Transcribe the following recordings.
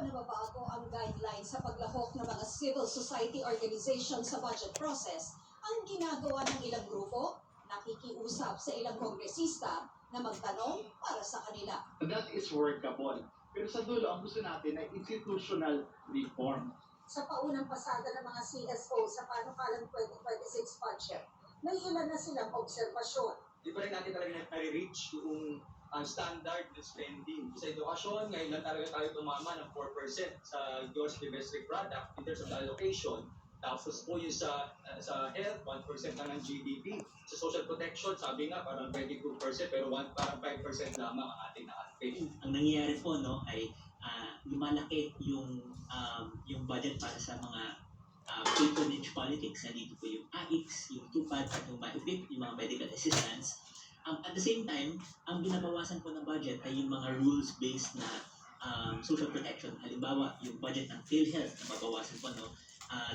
pa nababago ang guidelines sa paglahok ng mga civil society organization sa budget process, ang ginagawa ng ilang grupo, nakikiusap sa ilang kongresista na magtanong para sa kanila. That is workable. Pero sa dulo, ang gusto natin ay institutional reform. Sa paunang pasada ng mga CSO sa panukalang 2026 budget, may ilan na silang obserbasyon. Di pa rin natin talaga na-reach yung standard na spending. Sa edukasyon, ngayon lang talaga tayo tumama ng 4% sa gross domestic product in terms of the allocation. Tapos po yung sa health, 1% lang ng GDP. Sa social protection, sabi nga parang 22%, pero parang 5% lamang ang ating na-allocate. Ang nangyayari po no ay lumalaki yung budget para sa mga patronage politics. Nandito po yung AICS, yung TUPAD, at yung MAIPIP, yung mga medical assistance. At the same time, ang binabawasan po ng budget ay yung mga rules-based na social protection. Halimbawa, yung budget ng PhilHealth na mabawasan po, no?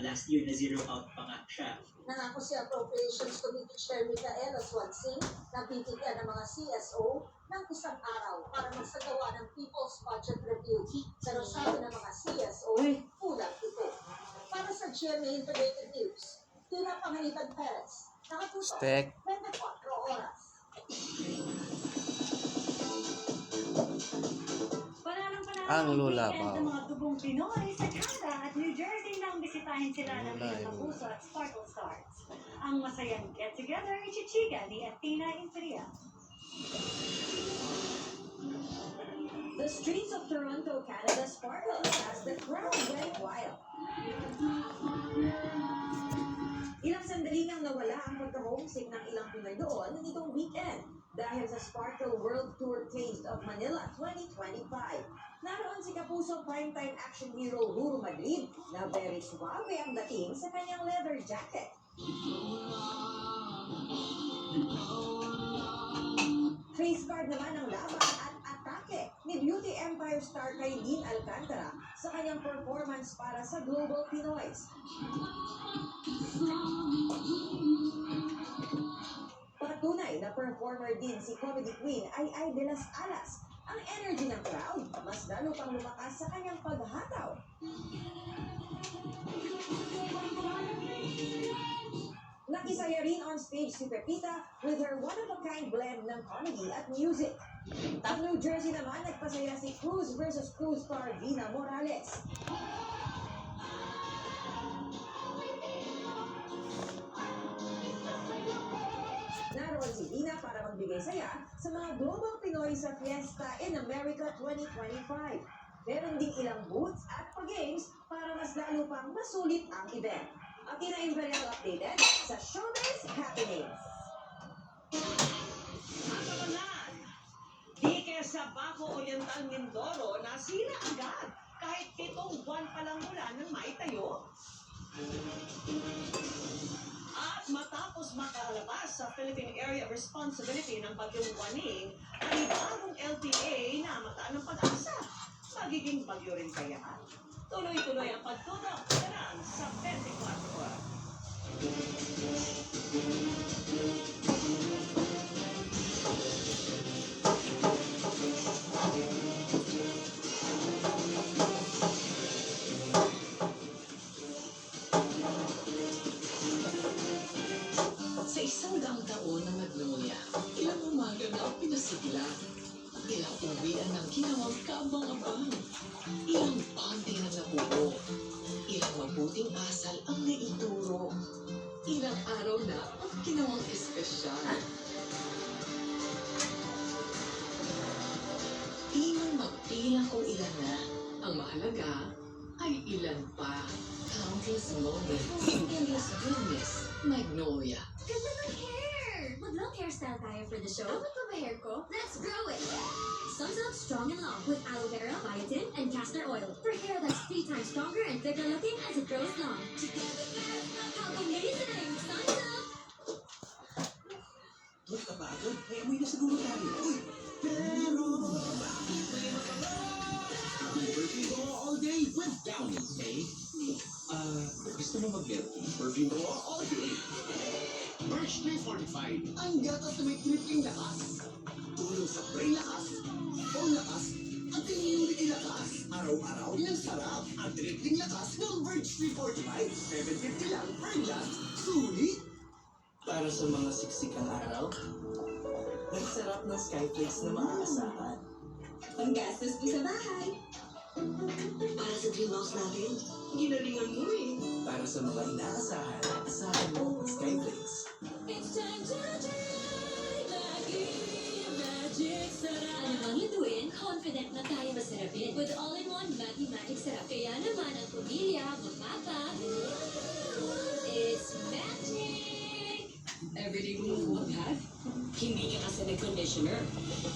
Last year na zero out pa nga siya. Nangako si Appropriations Committee Chair Micaela Swansing na bibigyan ng mga CSO ng isang araw para magsagawa ng People's Budget Review. Pero sabi ng mga CSO, kulang ito. Para sa GMA Integrated News, Tina Pangaliban Perez, nakatutok, 24 oras. Ang lulabaw. Ng mga tubong Pinoy sa Canada at New Jersey nang bisitahin sila ng ilang kapuso at Sparkle Stars. Ang masayang get-together, ichichika ni Athena Imperial. The streets of Toronto, Canada sparkles as the crowd went wild. Ilang sandali nang nawala ang pagka-homesick ng ilang Pinoy doon nitong weekend dahil sa Sparkle World Tour Taste of Manila 2025. Naroon si Kapuso primetime action hero Ruru Madrid na very suave ang dating sa kanyang leather jacket. Face guard naman ang laban at atake ni Beauty Empire star Kailin Alcantara sa kanyang performance para sa Global Pinoys. Patunay na performer din si comedy queen Ai de las Alas. Ang energy ng crowd, mas lalo pang lumakas sa kanyang paghataw. Nakisaya rin on stage si Pepita with her one-of-a-kind blend ng comedy at music. Ang New Jersey naman nagpasaya si Cruz versus Cruz star Vina Morales. Naroon si Vina para magbigay saya sa mga global Pinoy sa Fiesta in America 2025. Meron ding ilang booths at pa-games para mas lalo pang masulit ang event. Athena Imperial updated sa Showbiz Happenings. Ano naman? Di sa Baco Oriental Mindoro nasira agad kahit 7 buwan pa lang mula nang maitayo. At matapos makalabas sa Philippine Area of Responsibility ng Bagyong Waning, ay bagong LTA na mata ng pag-asa. Magiging bagyo rin kaya. Tuloy-tuloy ang pagtutok sa 24 oras. Sa isang daang taon ng Magnolia, ilang umaga na ang pinasigla. Ilang uwian ng ginawang kabang-abang. Ilang bonding ang nabuo. Ilang mabuting asal ang naituro. Ilang araw na ang ginawang espesyal. Di man magpilang kung ilan na, ang mahalaga ay ilan pa. Countless moments, endless goodness, Magnolia. Ganda ng hair! Mag-long hairstyle tayo for the show. Dapat pa ba hair ko? Let's grow it! Sums up strong and long with aloe vera, biotin, and castor oil for hair that's 3 times stronger and thicker looking as it grows long. Together, how amazing! Sign up! Ba't kapagod? May amoy na siguro tayo. Uy! Pero, bakit may perfume ko all day with Downing, eh? Gusto mo mag-milk tea? Perfume ko all day. Birch 345. Ang gatas na may tripling lakas. Tulong sa brain lakas, bone lakas, at iniulit ilakas. Araw-araw ng sarap at tripling lakas ng Verge 345. 750 lang per glass. Sulit! Para sa mga siksikang araw, ang sarap ng Skyflakes na maaasahan. Panggastos mo sa bahay. Para sa dream house natin, ginalingan mo eh. Para sa mga inaasahan, asahan mo ang Skyflakes. It's time to try Maggie Magic Sarap. Ano bang lutuin? Confident na tayo masarapin. With all-in-one Maggie Magic Sarap. Kaya naman ang pamilya, mapapa. It's magic! Everyday bumubuhat, ha? Hindi ka kasi nag-conditioner.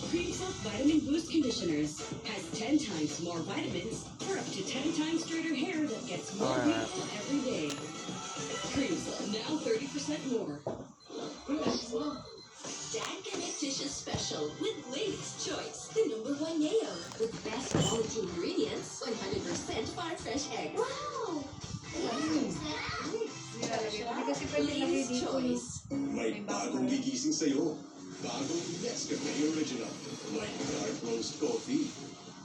Cream Soft Vitamin Boost Conditioners has 10 times more vitamins for up to 10 times straighter hair that gets more Alright. beautiful every day. Cream Soft, now 30% more. Dan Connectitious Special with Lady's Choice. The #1 mayo. With best quality ingredients. 100% farm fresh egg. Wow! Lady's Choice. May bagong gigising sa'yo. Bagong Nescafe Original. May dark roast coffee.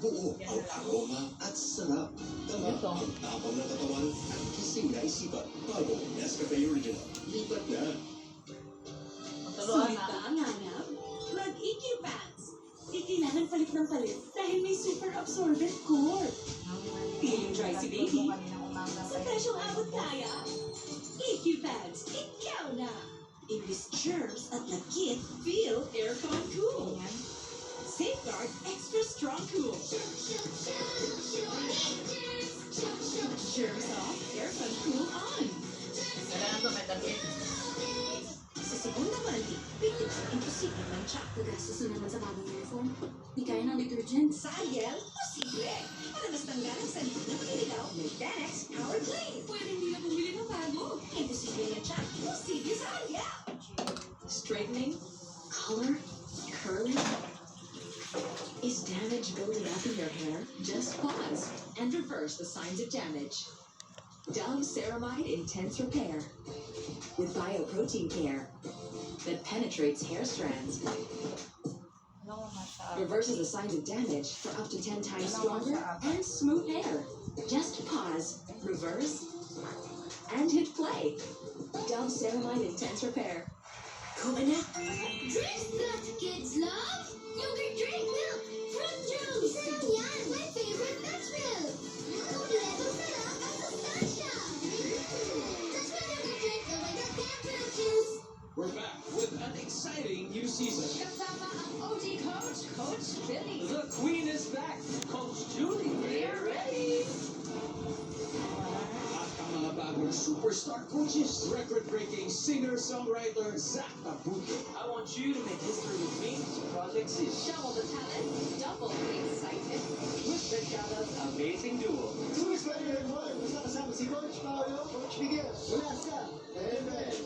Buo ang aroma at sarap. Tama ang tapang ng katawan at gising na isipan. Bagong Nescafe Original. Lipat na. Sulit ba ang hanap? Mag-EQ Pants. Di kailangan palit ng palit dahil may super absorbent core. Feeling dry si baby? Sa presyong abot kaya? EQ Pants, ikaw na! Imbis germs at lagkit, feel aircon cool. Safeguard extra strong cool. Germs off, aircon cool on. Sa segunda mali, victim sa imposible ng chat. Gagastos na naman sa bagong uniform. Di kaya ng detergent. Sayel, posible. Palabas ng galang sa liit na pagkiligaw, may Danex Power Clean. Pwede hindi na bumili ng bago. Imposible na chat, posible sa Ariel. Straightening, color, curling. Is damage building up in your hair? Just pause and reverse the signs of damage. Dove Ceramide Intense Repair with bioprotein care that penetrates hair strands. Reverses the signs of damage for up to 10 times stronger and smooth hair. Just pause, reverse, and hit play. Dove Ceramide Intense Repair. Kumana. Drinks that kids love. Yogurt drink milk. Fruit juice. Sarap yan. My favorite Dutch milk. Kompleto sarap at sustansya. That's my yogurt drink. The way that can't fruit juice. We're back with an exciting new season. Kasama ang OG coach, Coach Billy. The Queen is back. Coach Julie, we're ready. At ang mga bagong superstar coaches, record-breaking singer-songwriter Zach Tabuto. I want you to make history with me, Project Z. Double the talent, double the excitement. With Bechada's amazing duo.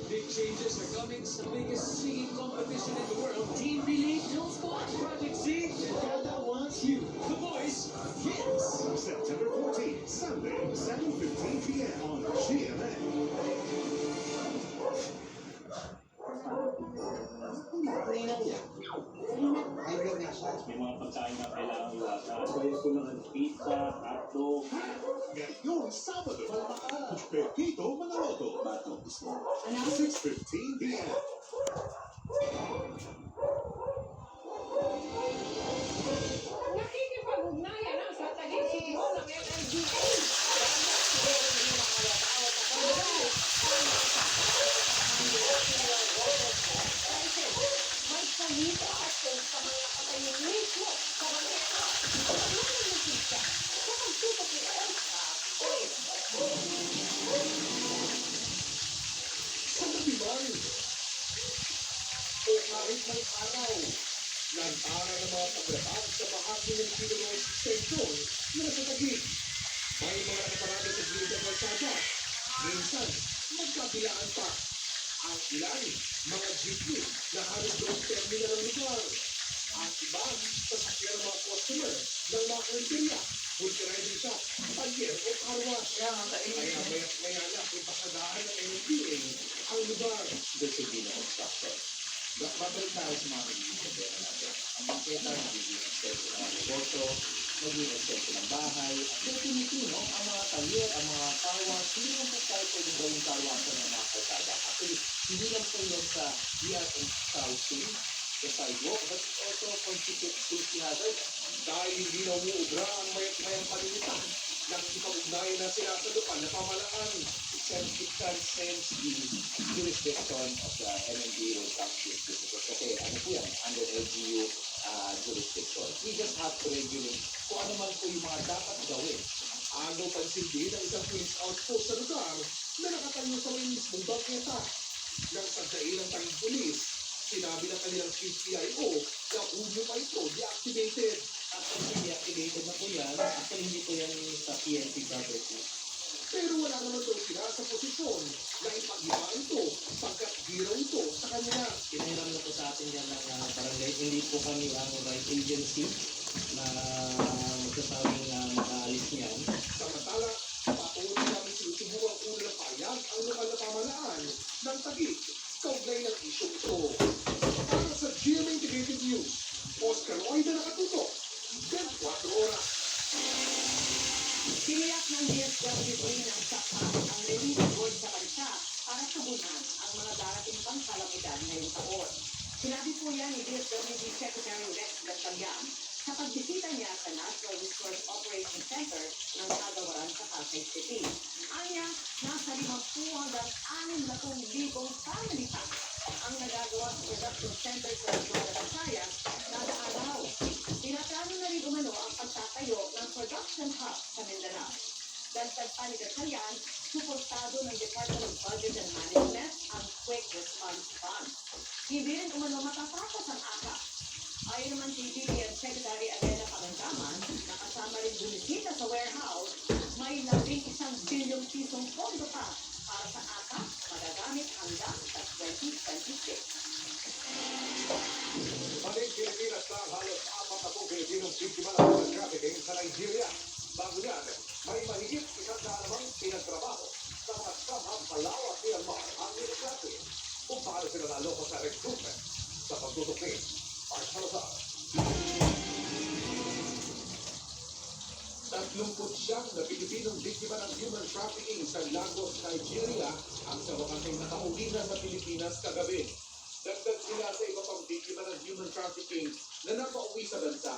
Big changes are coming sa biggest singing competition in the world. Team Relay Dual Squad. Project Z. Bechada wants you. The Voice Kids. September 14th, Sunday, 7:15 p.m. on GMA. May mga pagkain na kailangan iwasan. Kaya ko ng pizza, hotdog. Ngayong Sabado, Pepito Manaloto. Battle is 6:15 p.m. Nakikipag-ugnayan ang sa taging CEO ng MMGA. May salita at sa mga nakatayo mismo sa mga nakikita sa pagtutok ni Elsa. Sa Katiban. O kahit may araw, lantara ng mga paglabag sa bahagi ng Pinoy Station na nasa tagig. May mga nakaparada sa gilid ng kalsada. Minsan, magkabilaan pa. Ang ilan, mga jeepney na halos doon terminal ng lugar. Ang iba, sasakyan ng mga customer ng mga kalenderya, vulcanizing shop, talyer o carwash. Kaya maya na ipasadahan ng NPA ang lugar. There's a bill of construction. Babalik tayo sa mga nagiging problema natin. Ang mga kaya tayo nagiging expense ng mga negosyo, maging eksento ng bahay. Pero Pilipino, ang mga talyer, ang mga karwas, hindi lang po tayo pwedeng gawing karwasan ng mga kalsada. Actually, hindi lang po yun sa DRM housing, the sidewalk, but also constitute safety hazard. Dahil hindi na umuubra ang mayat-mayang palilitan, nakikipag-ugnayan na sila sa lupan na pamalaan. It transcends the jurisdiction of the MMDA Township District. Kasi ano po yan, under LGU jurisdiction. We just have to regulate kung ano man po yung mga dapat gawin. Ano pansin din ang isang police outpost sa lugar na nakatayo sa may mismong bangketa. Nang sagdain ang tanging pulis, sinabi ng kanilang chief PIO na Hulyo pa ito deactivated. Actually, deactivated na po yan. Actually, hindi po yan sa PNP property. Pero wala naman daw sila sa posisyon na ipag-iba ito pagkat giraw ito sa kanila. Pinahiram na po sa atin yan ng barangay. Hindi po kami ang right agency na magsasabing makaalis niyan. Samantala, patuloy namin sinusubukan ulo ng payag ang lokal na pamalaan ng Taguig kaugnay ng isyong ito. Para sa GMA Integrated News, Oscar Oida nakatutok, 24 oras. Tiniyak ng DSWD ng sapat ang relief board sa bansa para tugunan ang mga darating pang kalamidad ngayong taon. Sinabi po yan ni DSWD Secretary Rex Gatchalian sa pagbisita niya sa National Resource Operations Center ng Cagawaran sa Pasay City. Anya, nasa 50 hanggang 60,000 family packs ang nagagawa sa production center sa Luzon, Visayas kada araw. Tinaplano na rin umano ang pagtatayo ng production hub sa Mindanao. Dagdag pa ni Gatchalian, suportado ng Department of Budget and Management ang Quick Response Fund. Hindi rin umano matatapos ang AKA. Ayon naman kay DBM Secretary Adela Pagandaman, nakasama rin bumisita sa warehouse, may 11 bilyong pisong pondo pa para sa AKA magagamit hanggang sa 2026. Maling Pilipinas na halos 40 Pilipinong biktima ng human trafficking sa Nigeria. Bago yan, may mahigit 100 namang pinagtrabaho sa mga Samhang Palau at Myanmar ang niliklase kung paano sila naloko sa recruitment sa pagtutukin. Mark Salazar. 39 na Pilipinong biktima ng human trafficking sa Lagos, Nigeria ang sa wakasing nakauwi na sa Pilipinas kagabi. Dagdag sila sa iba pang biktima ng human trafficking na napauwi sa bansa.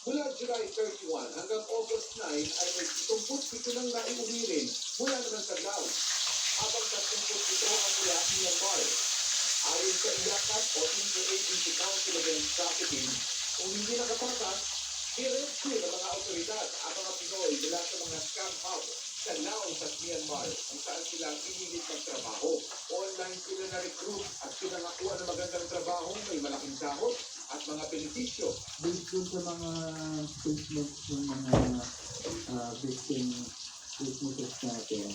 Mula July 31 hanggang August 9 ay may 77 nang naiuwi rin mula naman sa Laos, habang 37 ang mula Myanmar. Ayon sa IACAT o Interagency Council Against Trafficking, kung hindi nakatakas, i-rescue ng mga otoridad ang mga Pinoy mula sa mga scam hub sa Laos at Myanmar kung saan sila pinilit magtrabaho. Online sila na-recruit at pinangakuha ng magandang trabaho, may malaking sahod at mga benepisyo. Based dun sa mga statements ng mga businesses natin,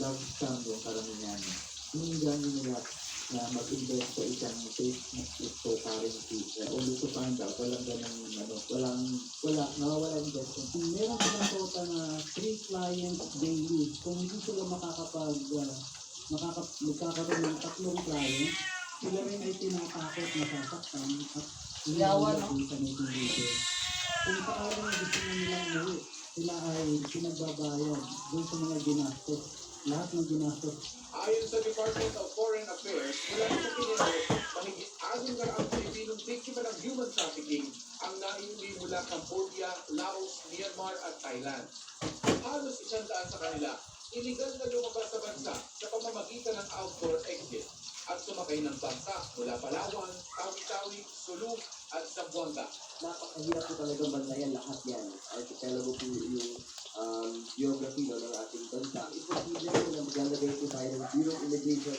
love scam yung karamihan. Hinihingan nila na mag-invest sa isang safe cryptocurrency. Only to find out, walang ganang, nawawala investment. Meron silang total na 3 clients daily. Kung hindi sila magkakaroon ng 3 clients, sila rin ay tinatakot na sasaktan at hindi sa meeting dito. Kung sakalang gusto na nilang umuwi, sila ay pinagbabayad doon sa mga ginastos. Lahat ng ginastos. Ayon sa Department of Foreign Affairs, mula sa Pinero, mahigit 600 Pilipinong biktima ng human trafficking ang naiuwi mula Cambodia, Laos, Myanmar at Thailand. Halos 100 sa kanila, iligal na lumabas sa bansa sa pamamagitan ng outdoor exit at sumakay ng bangka mula Palawan, Tawi-Tawi, Sulu at Zamboanga. Napakahirap po talaga bandayan lahat yan. Archipelago po yung geography ng ating bansa. Imposible po na maglalagay po tayo ng Bureau of Immigration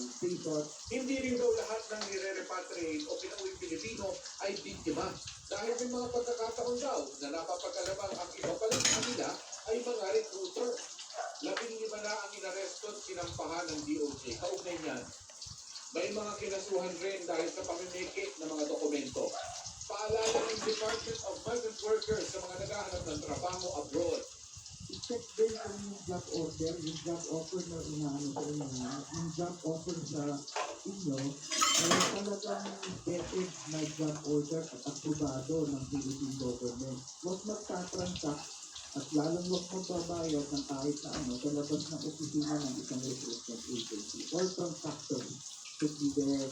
screenshot. Hindi rin daw lahat ng nire-repatriate o pinauwing Pilipino ay biktima. Dahil may mga pagkakataon daw na napapagalamang ang iba palang kanila ay mga recruiter. 15 na ang inaresto at sinampahan ng DOJ. Kaugnay niyan, may mga kinasuhan rin dahil sa pamimikit ng mga dokumento. Paalala ng Department of Migrant Workers sa mga naghahanap ng trabaho abroad. check din kung yung job order, yung job offer na inaano sa inyo, yung job offer sa inyo, ay talagang vetted na job order at aprobado ng Philippine government. Huwag magtatransact at lalong huwag magbabayad ng kahit na ano sa labas ng opisina ng isang recruitment agency or contractor should be there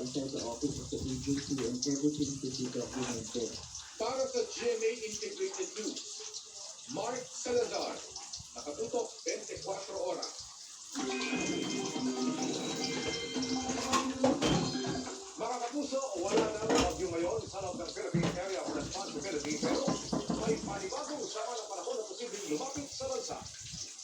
inside the office of the agency and everything should be documented. Para sa GMA Integrated News, Mark Salazar, nakatutok 24 oras. Mga kapuso, wala na ang bagyo ngayon sa loob ng Philippine Area of Responsibility pero may panibagong sama ng panahon na posibleng lumapit sa bansa.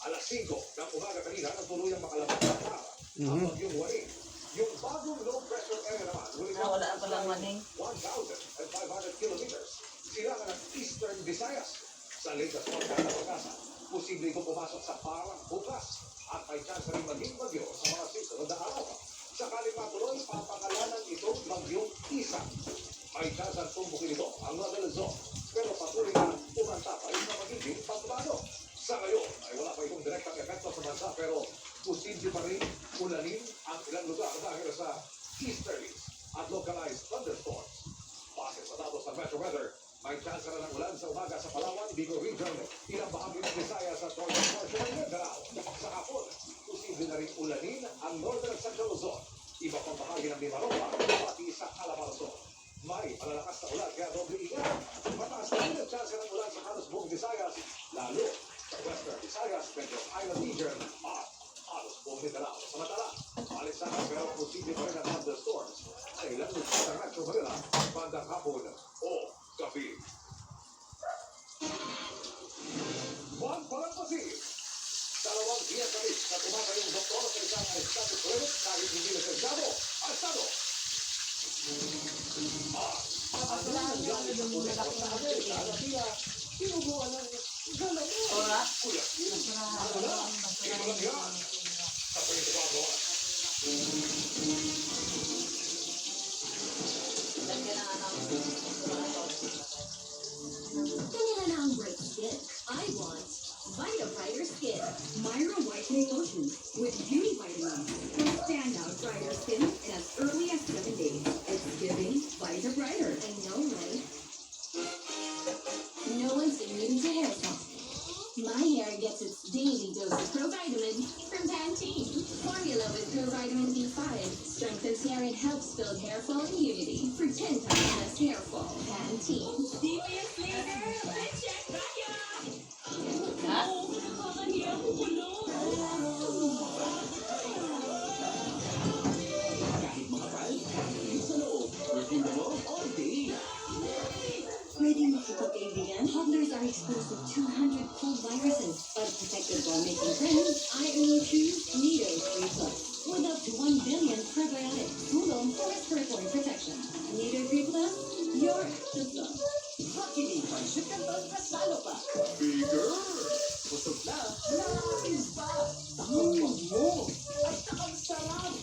Alas 5 ng umaga kanina na tuluyang makalabas sa para ang bagyong Waring. Yung bagong low pressure area naman will wala pa lang maning 1,500 kilometers sila ng Eastern Visayas. Sa latest forecast ng pagkasa, posible ito pumasok sa parang bukas at may chance rin maging bagyo sa mga susunod na araw. Sakaling matuloy, papangalanan itong bagyong Isa. May chance ang tumbukin ito ang Nueva Luzon, pero patuloy na umantapay na magiging pagbago. Sa ngayon ay wala pa itong direktang epekto sa bansa pero posible pa rin ulanin ang ilang lugar dahil sa easterlies at localized thunderstorms. Base sa datos ng Metro Weather, may chance na ng ulan sa umaga sa Palawan, Bicol Region, ilang bahagi ng Visayas at northern portion ng Mindanao. Sa hapon, posible na rin ulanin ang northern central Luzon, iba pang bahagi ng Mimaropa, pati sa Calabarzon. May malalakas na ulan kaya doble ingat. Mataas na rin ang chance ng ulan sa halos buong Visayas, lalo sa western Visayas, Metro Island Region, at halos buong Mindanao. Samantala, alisana pero posible pa rin ang thunderstorms sa ilang lugar ng Metro Manila, bandang hapon o gabi. Juan Palampasin, 2 dias kami na tumatayong doktor sa isang aesthetic clinic kahit hindi lisensyado, arestado. Ang lang gamit ng muna sa Amerika na tila sinubuan ng galaw. Ora? Kuya, ano na? Ito lang yan. Sa 24 oras. Kanila na ang bright skin. I want Vita Brighter Skin. Myra Whitening Lotion with beauty vitamins will stand out brighter skin in as early as 7 days. It's giving Vita Brighter. I know, right? No one's immune to hair loss. My hair gets its daily dose of provitamin from Pantene. Formula with provitamin B5 strengthens hair and helps build hair fall immunity for 10 times less hair fall. Pantene. DPS Leader, let's check kaya! Ha? Nakakahiya ko pulo! Kahit makapal, kahit sa loob, working mo all day. Ready makipagkaibigan? Toddlers are exposed to 200 cold viruses, but protected while making friends. I only choose Nido 3 Plus with up to 1 billion probiotics. Tulong for respiratory protection. Nido 3 Plus, your extra plus. Makilipan si Kanton Kasalo pa. Bigger! Busog na, nakakis pa. Takot mo, at takang sarap.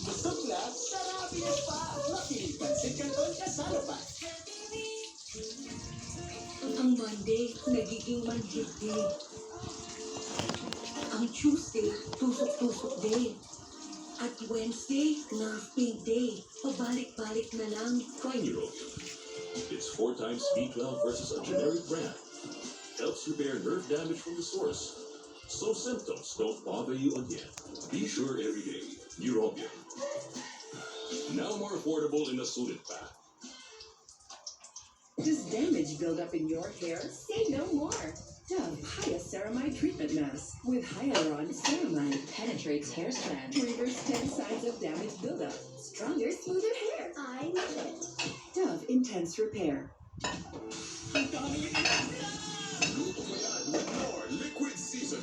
Busog na, sarapis pa. Makilipan si Kanton Kasalo pa. Ang Monday, nagiging manhid day. Ang Tuesday, tusok-tusok day. At Wednesday, nerve pain day. Pabalik-balik na lang. Try Neurobion. It's 4 times B12 versus a generic brand. Helps repair nerve damage from the source, so symptoms don't bother you again. Be sure every day. Neurobion. Now more affordable in a sulit pack. Does damage build up in your hair? Say no more. Dove Hyaceramide Treatment Mask with Hyaluron Ceramide penetrates hair strands to reverse 10 signs of damage buildup. Stronger, smoother hair. I love it. Dove Intense Repair. Luto mo yan with more liquid season.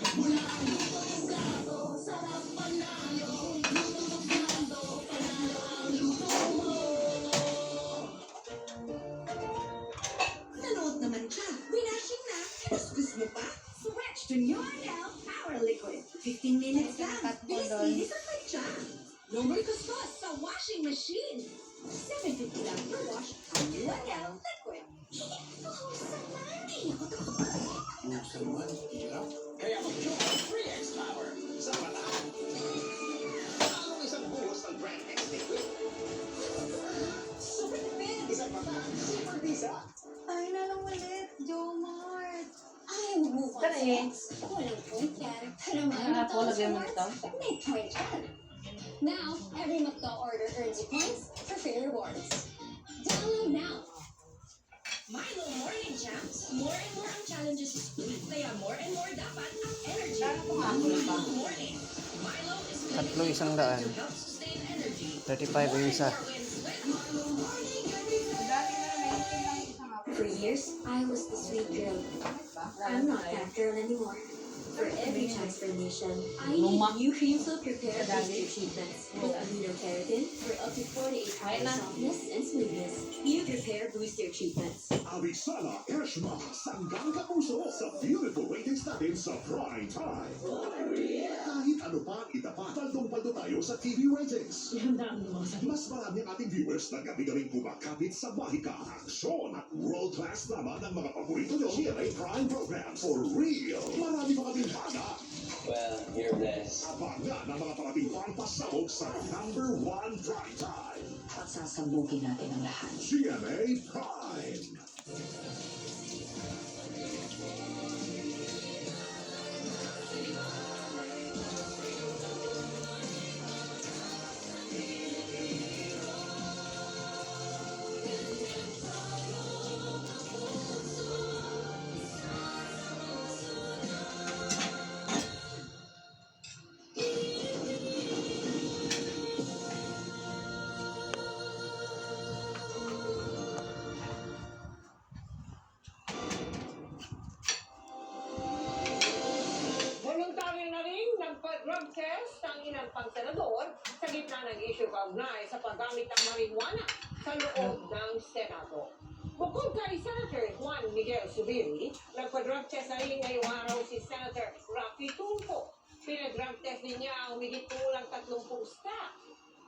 Nanood naman siya. Winashing na. Gusto mo pa? Switch to Nordel Power Liquid. 15 minutes lang. Bilis-bilis ang plancha. No more kuskus sa washing machine. $7.50 lang per wash ang Nordel Liquid. Buksan man, move on Tara sa eh. ex. Walang point yan. Pero may Ah, ako McDonald's lagyan mo rewards, ito. may point yan. Now, every McDo order earns you points for free rewards. Download now. Milo Morning Champs. More and more ang challenges sa school. Kaya more and more dapat ang energy. Morning. Milo is Tatlo isang daan. to help sustain energy. 35 yung isa. For years, I was the sweet girl. I'm not that girl anymore. For every transformation, I need new Creamfill Prepare Booster treatments with amino-keratin for up to 48 hours softness and smoothness. New Prepare Booster treatments. Avisala Ershma, sanggang kapuso sa beautiful ratings natin sa prime time. Kahit ano pa ang itapat, paldong-paldo tayo sa TV ratings. Mas marami ang ating viewers na gabi-gabing kumakapit sa mahika, aksyon at world-class drama ng mga paborito nyo GMA Prime programs for real. Marami pa kaming haga. Well, you're blessed. Abangan ang mga parating pampasabog sa #1 prime time. At sasabugin natin ang lahat. GMA Prime. Voluntaryo na rin nagpa-drug test ang ilang pang-senador sa gitna ng issue kaugnay sa paggamit ng marijuana sa loob ng Senado. Bukod kay Senator Juan Miguel Zubiri, nagpa-drug test na rin ngayong araw si Senator Raffy Tulfo. Pinag-drug test din niya ang humigit kulang 30 staff.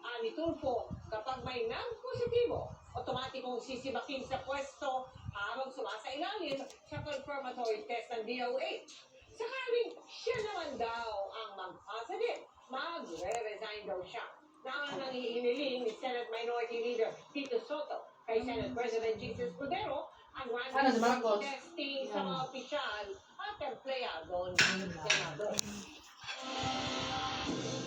Ani Tulfo, kapag may nag-positibo, otomatikong sisibakin sa pwesto habang sumasailalim sa confirmatory test ng DOH. Sakaling siya naman daw ang mag-positive, magre-resign daw siya. Naman nang hinihiling ni Senate Minority Leader Tito Soto kay Senate President Jesus Cordero ang random drug testing sa mga opisyal at empleyado ng Senado.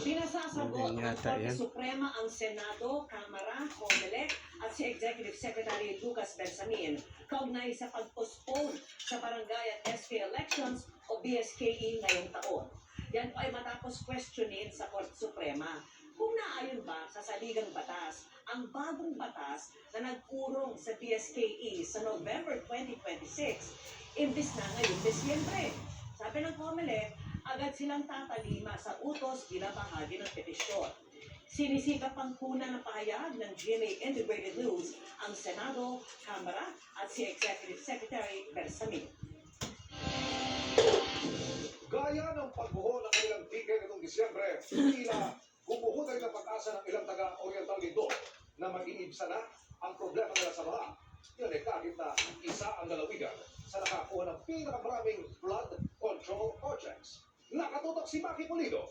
Pinasasagot ng Korte Suprema ang Senado, Kamara, COMELEC at si Executive Secretary Lucas Bersamin kaugnay sa pag-postpone sa barangay at SK elections o BSKE ngayong taon. Yan ay matapos questionin sa Korte Suprema kung naayon ba sa saligang batas ang bagong batas na nag-urong sa BSKE sa November 2026 imbis na ngayong Desyembre. Sabi ng COMELEC, agad silang tatalima sa utos bilang bahagi ng petisyon. Sinisikap ang kuna ng pahayag ng GMA Integrated News ang Senado, Kamara at si Executive Secretary Bersamin. Gaya ng pagbuho ng kanilang ticket itong Disyembre, tila bumuho na rin ang pag-asa ng ilang taga-Oriental Mindoro na mag-iibsa na ang problema nila sa baha. Yun ay kahit na isa ang lalawigan sa nakakuha ng pinakamaraming flood control projects. Nakatutok si Maki Pulido.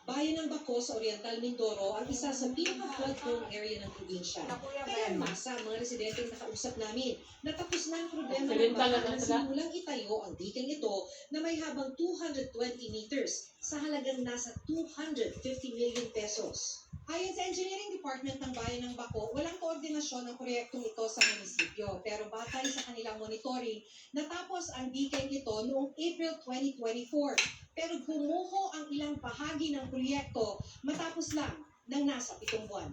Bayan ng Bacos sa Oriental Mindoro ang isa sa pinaka-flood-prone area ng probinsya. Kaya masa ang mga residente na nakausap namin na tapos na ang problema ng baha na simulang itayo ang dikeng ito na may habang 220 meters sa halagang nasa 250 million pesos. Ayon sa Engineering Department ng Bayan ng Baco, walang koordinasyon ng proyektong ito sa munisipyo. Pero batay sa kanilang monitoring, natapos ang dikeng ito noong April 2024. Pero gumuho ang ilang bahagi ng proyekto matapos lang ng nasa 7 buwan.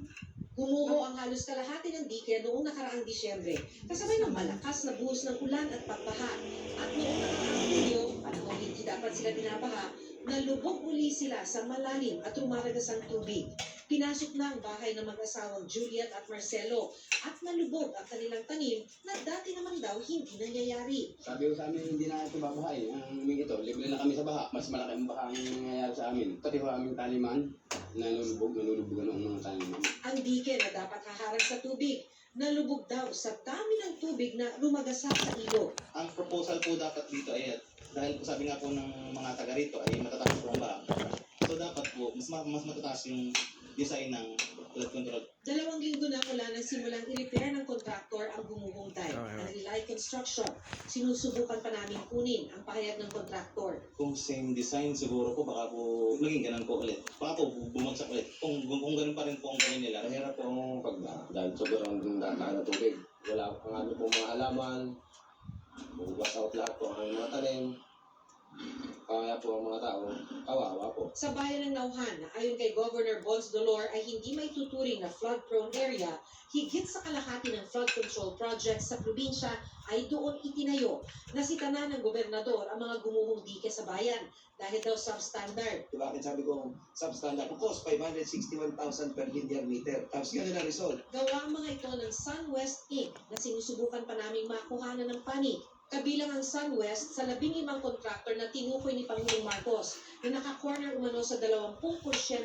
Gumuho ang halos kalahati ng dike noong nakaraang Disyembre, kasabay ng malakas na buhos ng ulan at pagbaha. At noong nakaraang Hulyo, panahon hindi dapat sila binabaha, nalubog uli sila sa malalim at rumaragas ang tubig. Pinasok na ang bahay ng mag-asawang Juliet at Marcelo at nalubog ang kanilang tanim na dati naman daw hindi nangyayari. Sabi ko sa amin, hindi na ito babahay. Ang huming ito, libre na kami sa baha. Mas malaki ang baha ang nangyayari sa amin. Pati ho aming taliman, nalulubog ang mga taliman. Ang dike na dapat haharang sa tubig, nalubog daw sa dami ng tubig na rumagasa sa ilog. Ang proposal po dapat dito ay, dahil po sabi nga po ng mga taga rito ay matataas po ang baha. So dapat po, mas matataas yung design ng flood control. 2 linggo na mula nang simulang i-repair ng kontraktor ang gumuhungtay. Ang Relight Construction, sinusubukan pa namin kunin ang pahayag ng kontraktor. Kung same design, siguro po baka po maging ganun po ulit. Baka po bumagsak ulit. Kung ganun pa rin po ang gawin nila. Mahirap po ang dahil sobrang daan na tubig. Wala po ang po mga halaman. Bugas out lahat po ang mga tanim. Kaya po ang mga tao, kawawa po. Sa bayan ng Nauhan, na ayon kay Governor Bons Dolor ay hindi may tuturing na flood-prone area, higit sa kalahati ng flood control projects sa probinsya ay doon itinayo na sitanan ng gobernador ang mga gumuhong dike sa bayan dahil daw substandard. Bakit sabi ko substandard? Ang cost, 561,000 per linear meter. Tapos ganun na result. Gawa ang mga ito ng SunWest Inc. na sinusubukan pa naming makuhanan ng panig. Kabilang ang SunWest sa 15 kontraktor na tinukoy ni Pangulong Marcos na naka-corner umano sa 20%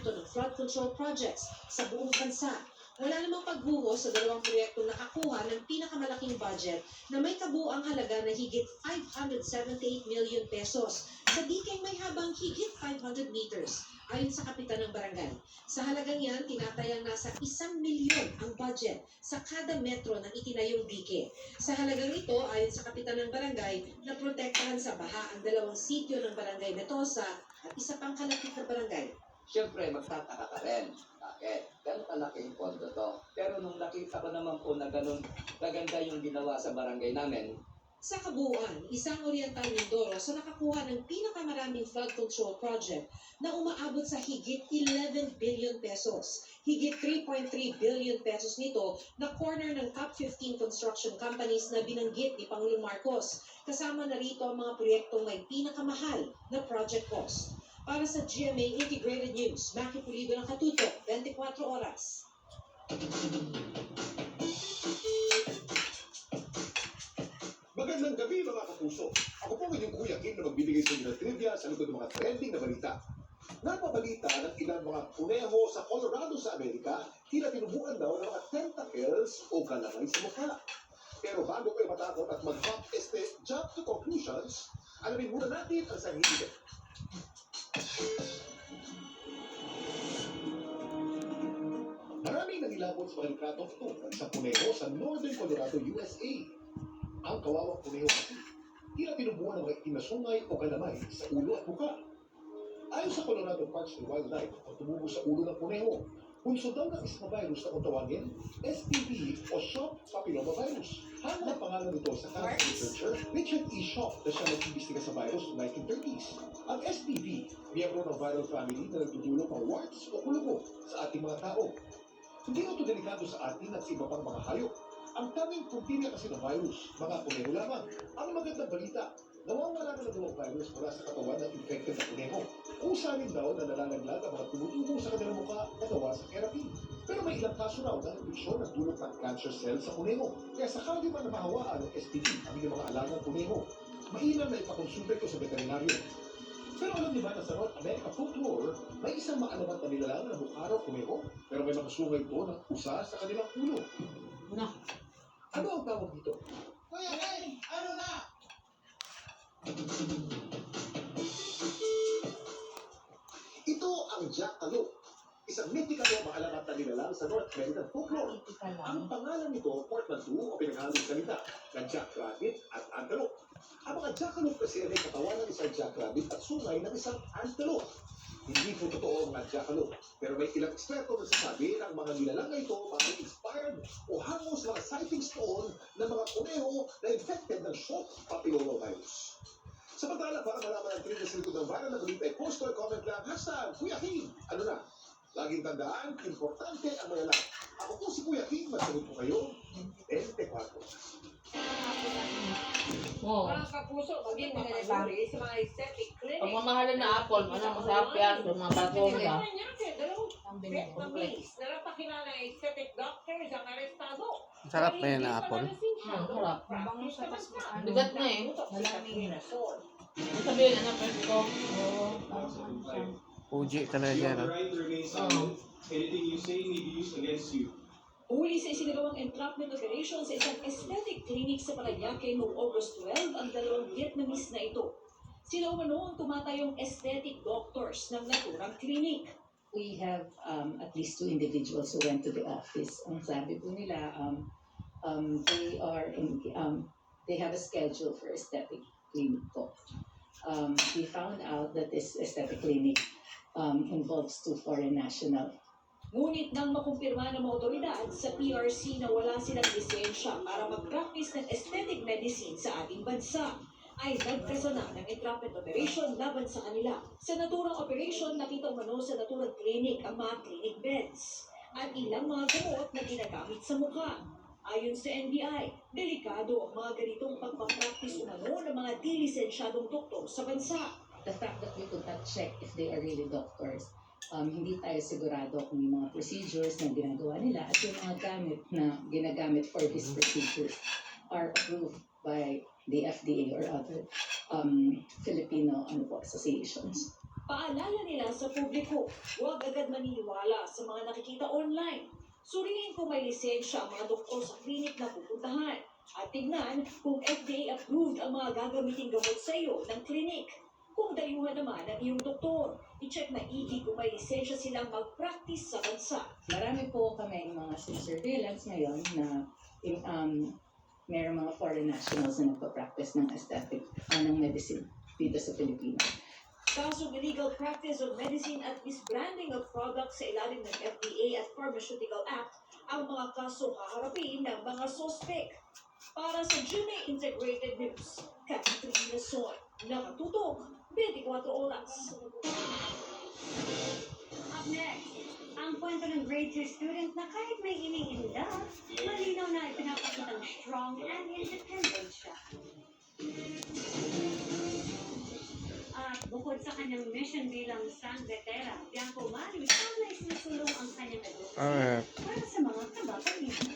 ng flood control projects sa buong bansa. Wala namang pagbuhos sa 2 proyektong nakakuha ng pinakamalaking budget na may kabuuang halaga na higit 578 million pesos sa dikeng may habang higit 500 meters. Ayon sa kapitan ng barangay, sa halagang yan, tinatayang nasa 1 milyon ang budget sa kada metro ng itinayong dike. Sa halagang ito, ayon sa kapitan ng barangay, naprotektahan sa baha ang 2 sityo ng barangay Betosa at isa pang kalapit na barangay. Siyempre, magtataka ka rin. Bakit? Ganun kalaking pondo to. Pero nung nakita ko naman po na ganun kaganda yung ginawa sa barangay namin, Sa kabuuan, isang Oriental Mindoro sa nakakuha ng pinakamaraming flood control project na umaabot sa higit 11 billion pesos. Higit 3.3 billion pesos nito na corner ng top 15 construction companies na binanggit ni Pangulong Marcos. Kasama na rito ang mga proyektong may pinakamahal na project cost. Para sa GMA Integrated News, Maki Pulido ng Katuto, 24 oras. Magandang gabi mga kapuso. Ako po inyong Kuya Kim na magbibigay sa inyo ng trivia sa likod ng mga trending na balita. Napabalita ng ilang mga kuneho sa Colorado sa Amerika, tila tinubuan daw ng mga tentacles o kalamay sa mukha. Pero bago kayo matakot at jump to conclusions, alamin muna natin ang sanhi nito. Maraming nangilabot sa mga likratong ito ng isang kuneho sa Northern Colorado, USA. Ang kawawang kuneho kasi, tila tinubuan ng mga itinasungay o kalamay sa ulo at mukha. Ayon sa Colorado Parks and Wildlife, ang tumubo sa ulo ng kuneho, punso daw ng isang virus na kung tawagin, SPV o Shop Papilloma Virus. Hanga ang pangalan nito sa cancer researcher Richard E. Shop na siya nag-imbestiga sa virus noong 1930s. Ang SPV, miyembro ng viral family na nagdudulot ng warts o kulugo sa ating mga tao. Hindi ito delikado sa atin at sa iba pang mga hayop. Ang tanging puntirya kasi ng virus, mga kuneho lamang. Ang magandang balita, nawawala na ng virus mula sa katawan ng infected na kuneho. Kusa rin daw na nalalaglag ang mga tumutubo sa kanilang mukha na gawa sa therapy. Pero may ilang kaso raw na infeksyon na dulot ng cancer cells sa kuneho. Kaya sakali man na mahawaan ng STD ang inyong mga alagang kuneho, mainam na ipakonsulta ito sa veterinaryo. Pero alam niyo ba na sa North America folklore, may isang maalamat na nilalang na mukha raw kuneho, pero may mga sungay ito ng usa sa kanilang ulo. Ano ang tawag dito? Kuya Ray, ano na? Ito ang jackalope. Isang mythical na maalamat na nilalang sa North American folklore. Ang pangalan nito, portmanteau o pinaghalong salita ng jackrabbit at antelope. Ang mga jackalope kasi ay may katawan ng isang jackrabbit at sungay ng isang antelope. Hindi po totoo ang mga jackalope, pero may ilang eksperto na sasabi na ang mga nilalang na ito parang inspired o hango sa mga sightings noon ng mga kuneho na infected ng Shop Papilloma Virus. Samantala, para malaman ang trend sa likod ng viral na balita, post or comment lang, #Kuya Kim. Ano na? Laging tandaan, importante ang mayalang. Ako po si Kuya Kim, masagot po kayo, 24. Oo. Mga kapuso, maging mapaguri sa mga aesthetic clinic. Pag mamahalin na apple, masarap yan. Yung mga batong ba? Ang Vietnamese na napakilala ng aesthetic doctors ang arestado. Sarap pa yan na apple. Sarap. Bango sa Bigat na eh. Sabihin, ano, first ko. Oo. Fuji talaga yan. Anything you say may be used against you. Huli sa isinagawang entrapment operation sa isang aesthetic clinic sa Parañaque noong August 12 ang 2 Vietnamese na ito. Sila umano ang tumatayong aesthetic doctors ng naturang clinic. we have at least 2 individuals who went to the office. Ang sabi po nila, they have a schedule for aesthetic clinic po. We found out that this aesthetic clinic involves 2 foreign nationals. Ngunit nang makumpirma ng mga otoridad sa PRC na wala silang lisensya para mag-practice ng aesthetic medicine sa ating bansa, ay nagkasana ng entrapment operation laban sa kanila. Sa naturang operation, nakita umano sa naturang clinic ang mga clinic beds at ilang mga gamot na ginagamit sa mukha. Ayon sa NBI, delikado ang mga ganitong pagpapractice umano ng mga di-lisensyadong doktor sa bansa. The fact that we could not check if they are really doctors, hindi tayo sigurado kung yung mga procedures na ginagawa nila at yung mga gamit na ginagamit for these procedures are approved by the FDA or other Filipino associations. Paalala nila sa publiko, huwag agad maniniwala sa mga nakikita online. Suriin kung may lisensya ang mga doktor sa klinik na pupuntahan at tignan kung FDA-approved ang mga gagamiting gamot sa iyo ng klinik. Kung dayuhan naman ang iyong doktor, i-check na maigi kung may lisensya silang mag-practice sa bansa. Marami po kami mga surveillance ngayon na mayroong mga foreign nationals na nagpa-practice ng aesthetic ng medicine dito sa Pilipinas. Kasong illegal practice of medicine at misbranding of products sa ilalim ng FDA at Pharmaceutical Act ang mga kasong haharapin ng mga sospek. Para sa GMA Integrated News, Catherine Nason, nakatutok 24 oras. Up next, ang kwento ng grade 2 student na kahit may iniinda, malinaw na ipinapakitang strong and independent siya. At bukod sa kanyang mission bilang sangretera, Bianco Maris, na isinusulong ang kanyang edukasyon para sa mga kababaihan.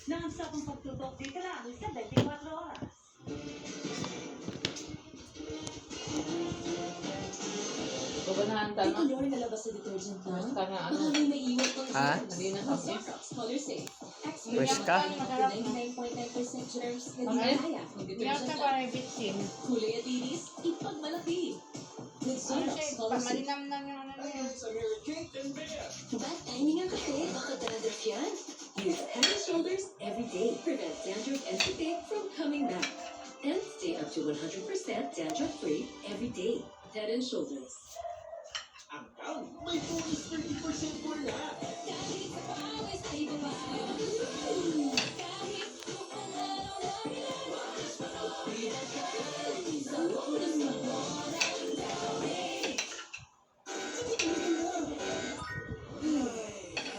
Non-stop ang pagtutok dito lang sa 24 oras. Guganahan ka, no? Ito na labas sa detergent na. Mas ka na, ano? Baka may maiiwan pang Ha? Hindi na kami. Color safe. Pwes ka? 99.9% germs na di Okay. kaya. Ang Hindi detergent ka na. parang bitsin. Kulay at inis, ipagmalaki. With Sunrox Color Safe. Pamalinam na yung ano niya. Bad timing ang kape. Baka dandruff yan. Use Head and Shoulders every day. Prevent dandruff and today from coming back. And stay up to 100% dandruff-free every day. Head and Shoulders. Ang count, may bonus 30% for lahat. Kahit sa pawis ay babae. Kahit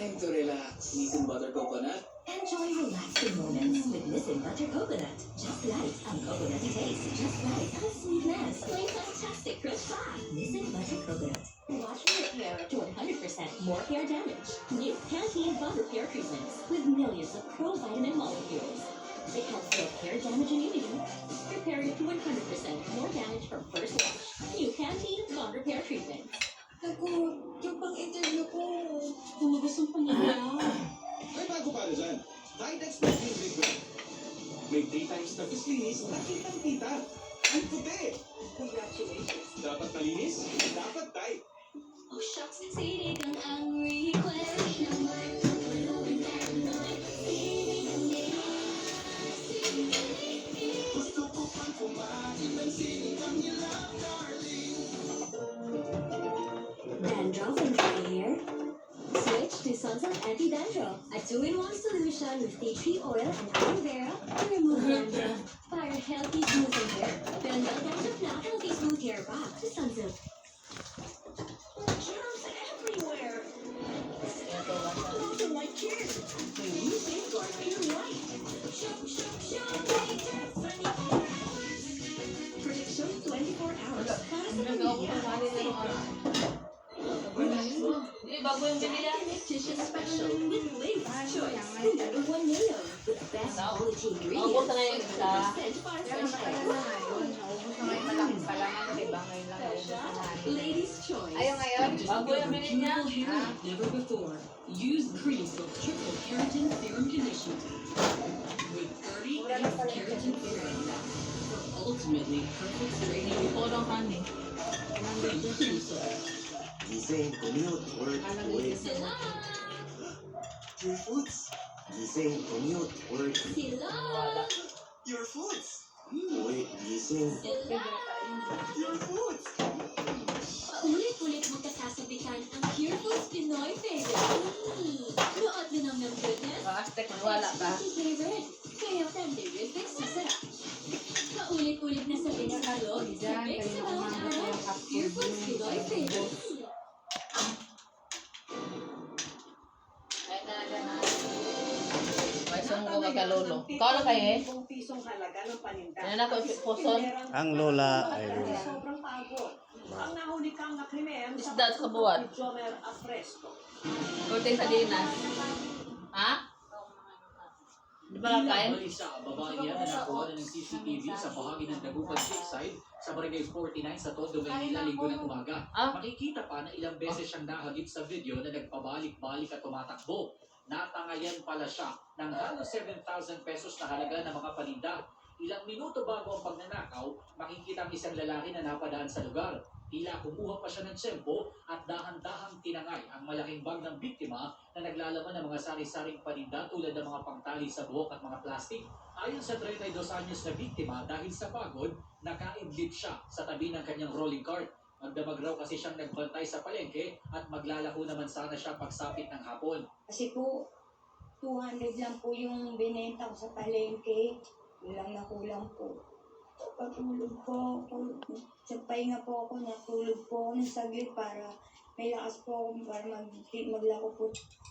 Time to relax. Nissan Butter Coconut. enjoy relaxing moments with Nissin Butter Coconut. Just right ang coconutty taste. Just right ang sweetness. Play fantastic crisp fat. Nissin Butter Coconut. Watch your hair to 100% more hair damage. New Pantene Bond Repair Treatments with millions of pro-vitamin molecules. They help build hair damage immunity. Prepare you to 100% more damage from first wash. New Pantene Bond Repair Treatment. Ako, yung pang-interview ko. Lumabas ang pangalan. May bago para dyan. Hidex Protein Big Brand. May 3 times na linis na kitang-kita. Ang puti. Congratulations. Dapat malinis, dapat tight. Oh, shucks, sinig ang request. Gusto ko pang kumain ng sining ang ilang darling. Dandruff and dry hair? Switch to Sunsilk Anti-Dandruff, a 2-in-1 solution with tea tree oil and aloe vera to remove dandruff. Para healthy, smooth hair. Build ang dandruff na healthy, smooth hair back to Sunsilk. Germs everywhere. Also like kids. You safeguard your life. Protection 24 hours. Para sa Nag-ako pamilya. pa rin ng ano. Hindi, bago yung binila. Tissue special with latest choice. The #1 mayo with best quality Naubos na ngayon ingredients. isa. 100% far Kaya fresh matagal na ngayon. Naubos na ngayon malaki pa lang. Diba ngayon lang naubos na natin. Ladies' choice. Ayaw ngayon. Bago yung binili niya. Like never before. Use Creamsilk Triple Keratin Serum Conditioner with 30 keratin serum for ultimately perfect straightening. Ito lang honey. Creamsilk. gising, commute, work, uwi. Your foods. Gising, commute, work. Your foods. Uwi, gising. Your foods. Paulit-ulit mong kasasabitan ang Pure Foods Pinoy favorite. Nood din ng goodness. Hashtag wala ka. Favorite. Kaya pandemic sa sarap. Paulit-ulit na sabi ng kalot, sabik sa bawat araw, Pure Foods Pinoy favorite. May sunggo kagalolo. Ikaw na kayo eh. 10 pisong halaga ng paninda. Yan ako, puson. Ang lola ay Dahil sobrang pagod. Ang nahuli kang na krimen Isda sa kabuan. ni Jomer Afresco. Korte sa dinas. Ha? Di ba kakain? Balisa, babae niya na nakuha na ng CCTV sa bahagi ng Dagupan Lakeside sa Barangay 49 sa Tondo, Maynila, linggo ng umaga. Makikita pa na ilang beses siyang nahagip sa video na nagpabalik-balik at tumatakbo. Natangayan pala siya ng halos 7,000 pesos na halaga ng mga paninda. Ilang minuto bago ang pagnanakaw, makikita ang isang lalaki na napadaan sa lugar. Tila kumuha pa siya ng tsempo at dahan-dahang tinangay ang malaking bag ng biktima na naglalaman ng mga sari-saring paninda tulad ng mga pangtali sa buhok at mga plastik. Ayon sa 32 anyos na biktima, dahil sa pagod, nakaidlip siya sa tabi ng kanyang rolling cart. Magdamag raw kasi siyang nagbantay sa palengke at maglalako naman sana siya pagsapit ng hapon. Kasi po, 200 lang po yung binenta ko sa palengke. Kulang na kulang po. Patulog po ako. Sa pahinga po ako, natulog po ako ng saglit para may lakas po ako para maglako po.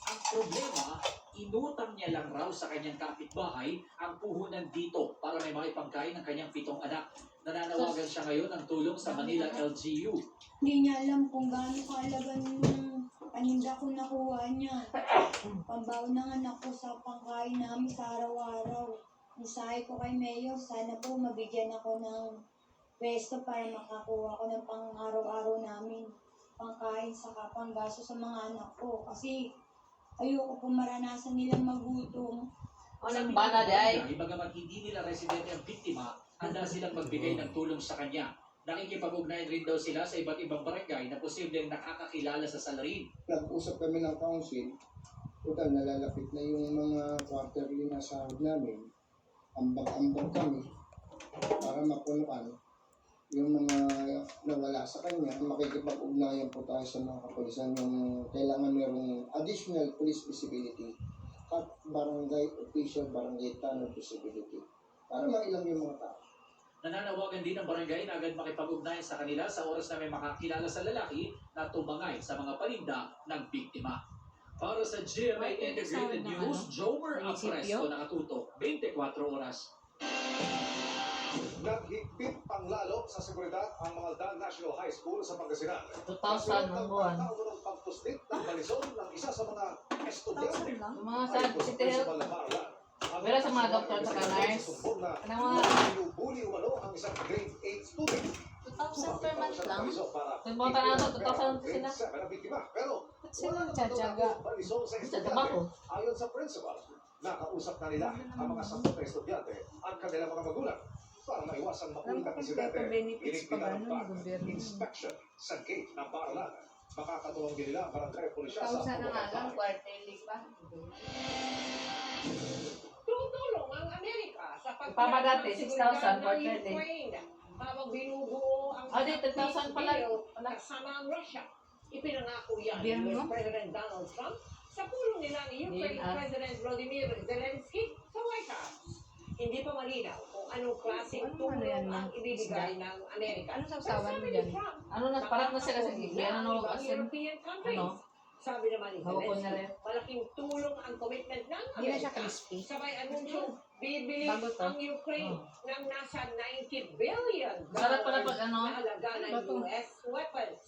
Ang problema, inutang niya lang raw sa kanyang kapitbahay ang puhunan dito para may maipangkain ng kanyang 7 anak. Nananawagan siya ngayon ng tulong sa Manila LGU. Hindi niya alam kung gaano kahalaga yung paninda ko nakuha niya. Pambaon ng anak ko sa pangkain namin sa araw-araw. Isahe ko kay Mayor, sana po mabigyan ako ng pwesto para makakuha ko ng pang-araw-araw namin. Pangkain sa panggaso sa mga anak ko. Kasi ayoko po maranasan nilang magutom. Anong bana di ay? Bagamat hindi nila residente ang biktima, handa silang magbigay ng tulong sa kanya. Nakikipag-ugnayan rin daw sila sa iba't ibang barangay na posibleng nakakakilala sa salarin. Nag-usap kami ng council, total nalalapit na yung mga quarterly na sahod namin. Ambag-ambag kami para mapunuan yung mga nawala sa kanya. Makikipag-ugnayan po tayo sa mga kapulisan yung kailangan mayroong additional police visibility at barangay official, barangay tanong visibility para mailang yung mga tao. Nananawagan din ang barangay na agad makipag-ugnayan sa kanila sa oras na may makakilala sa lalaki na tumangay sa mga paninda ng biktima. Para sa GMA Integrated News, Jomer Afresco, nakatutok 24 oras. Naghigpit panglalo sa seguridad ang mga Dan National High School sa Pangasinan. 2,000 ang buwan. Ang pagpuslit ng balisong ng isa sa mga estudyante. Yung mga sa City Health. Pero sa mga doktor sa nurse. Anong mga... Binubuli umano ang isang grade 8 student. 2,000 per month lang. Nagpunta na ito, 2,000 sila. Pero ba't sila nagtsatsaga? Nagtsatsaga ko. ayon sa principal, nakausap na nila ang mga 10 na estudyante at kanilang mga magulang para maiwasan makulit ang insidente. Pinigpitan ng inspection sa gate ng paaralan. Makakatuwang din nila ang barangay pulisya sa Kausa na nga lang, quarterly pa. Tumutulong ang Amerika sa Ipapadati, 6,000 for 30. Habang binubuo ang Di, 10,000 pala. kasama ang Russia. Ipinangako yan Bien, ni no? President Donald Trump sa pulong nila ni Ukraine Bien, President Volodymyr Zelensky sa White House. Hindi pa malinaw kung anong klaseng tulong ang ibibigay ng Amerika. Ano sausawan mo dyan? Ano na, parang na sila sa gigyan, ano, asin, European countries. ano? Sabi naman ni Hawak ko na Zelensky, rin. malaking tulong ang commitment ng Hindi na siya Amerika. crispy. Sabay anunsyong bibili Bago to. ang Ukraine ng nasa $90 billion Sarap pala pag ano? na halaga ng Ano ba to? US weapons.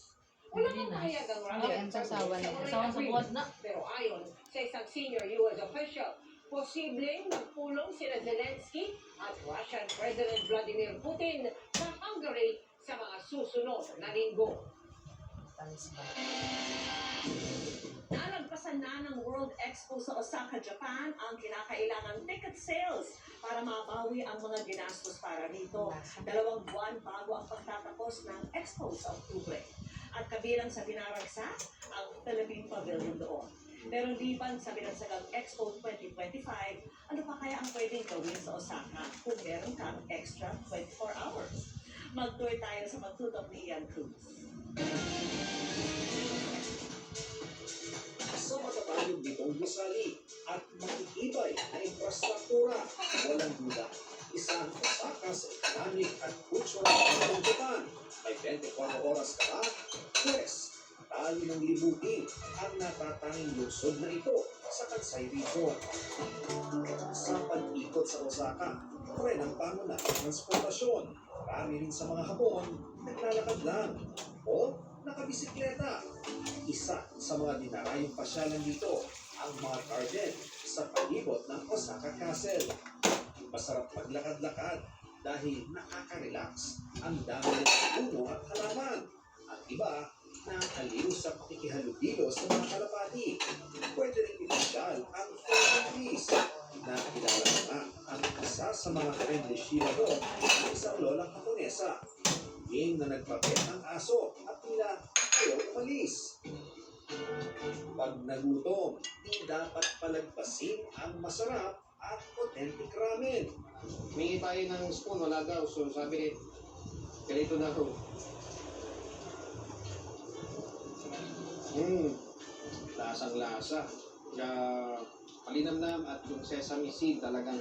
Wala Hindi nang na. pahayag ang Ay, Russian ang sasawan na. President Sasawan sa buwan na. Pero ayon sa isang senior US official, posibleng magpulong sina Zelensky at Russian President Vladimir Putin sa Hungary sa mga susunod na linggo. Nalagpasan na ng World Expo sa Osaka, Japan ang kinakailangan ticket sales para mabawi ang mga ginastos para rito. 2 buwan bago ang pagtatapos ng Expo sa Oktubre. At kabilang sa dinaragsa ang Philippine Pavilion doon. Pero liban sa binagsagang Expo 2025, ano pa kaya ang pwedeng gawin sa Osaka kung meron kang extra 24 hours? Mag-tour tayo sa pagtutok ni Ian Cruz. Sa matatayog nitong gusali at matitibay na infrastruktura, walang duda, isa ang Osaka sa economic at cultural ng Japan. May 24 oras ka ba? Yes, tayo ng libutin ang natatanging lungsod na ito sa Kansai Region. Sa pag-ikot sa Osaka, tren ang pangunahing transportasyon. Marami rin sa mga Hapon, naglalakad lang o nakabisikleta. Isa sa mga dinarayong pasyalan dito ang mga garden sa palibot ng Osaka Castle. Masarap maglakad-lakad dahil nakaka-relax ang dami ng puno at halaman. Ang iba nakaliw sa pakikihalubilo sa mga kalapati. Pwede rin ipinsyal ang Frozen Trees na kilala na ang isa sa mga friendly Shira doon ng isang lolang Haponesa. Game na nagpapit ng aso at tila ayaw umalis. Pag nagutom, di dapat palagpasin ang masarap at authentic ramen. Humingi tayo ng spoon, wala daw. So sabi ni, ganito na ako. Lasang-lasa. Kaya palinamnam at yung sesame seed talagang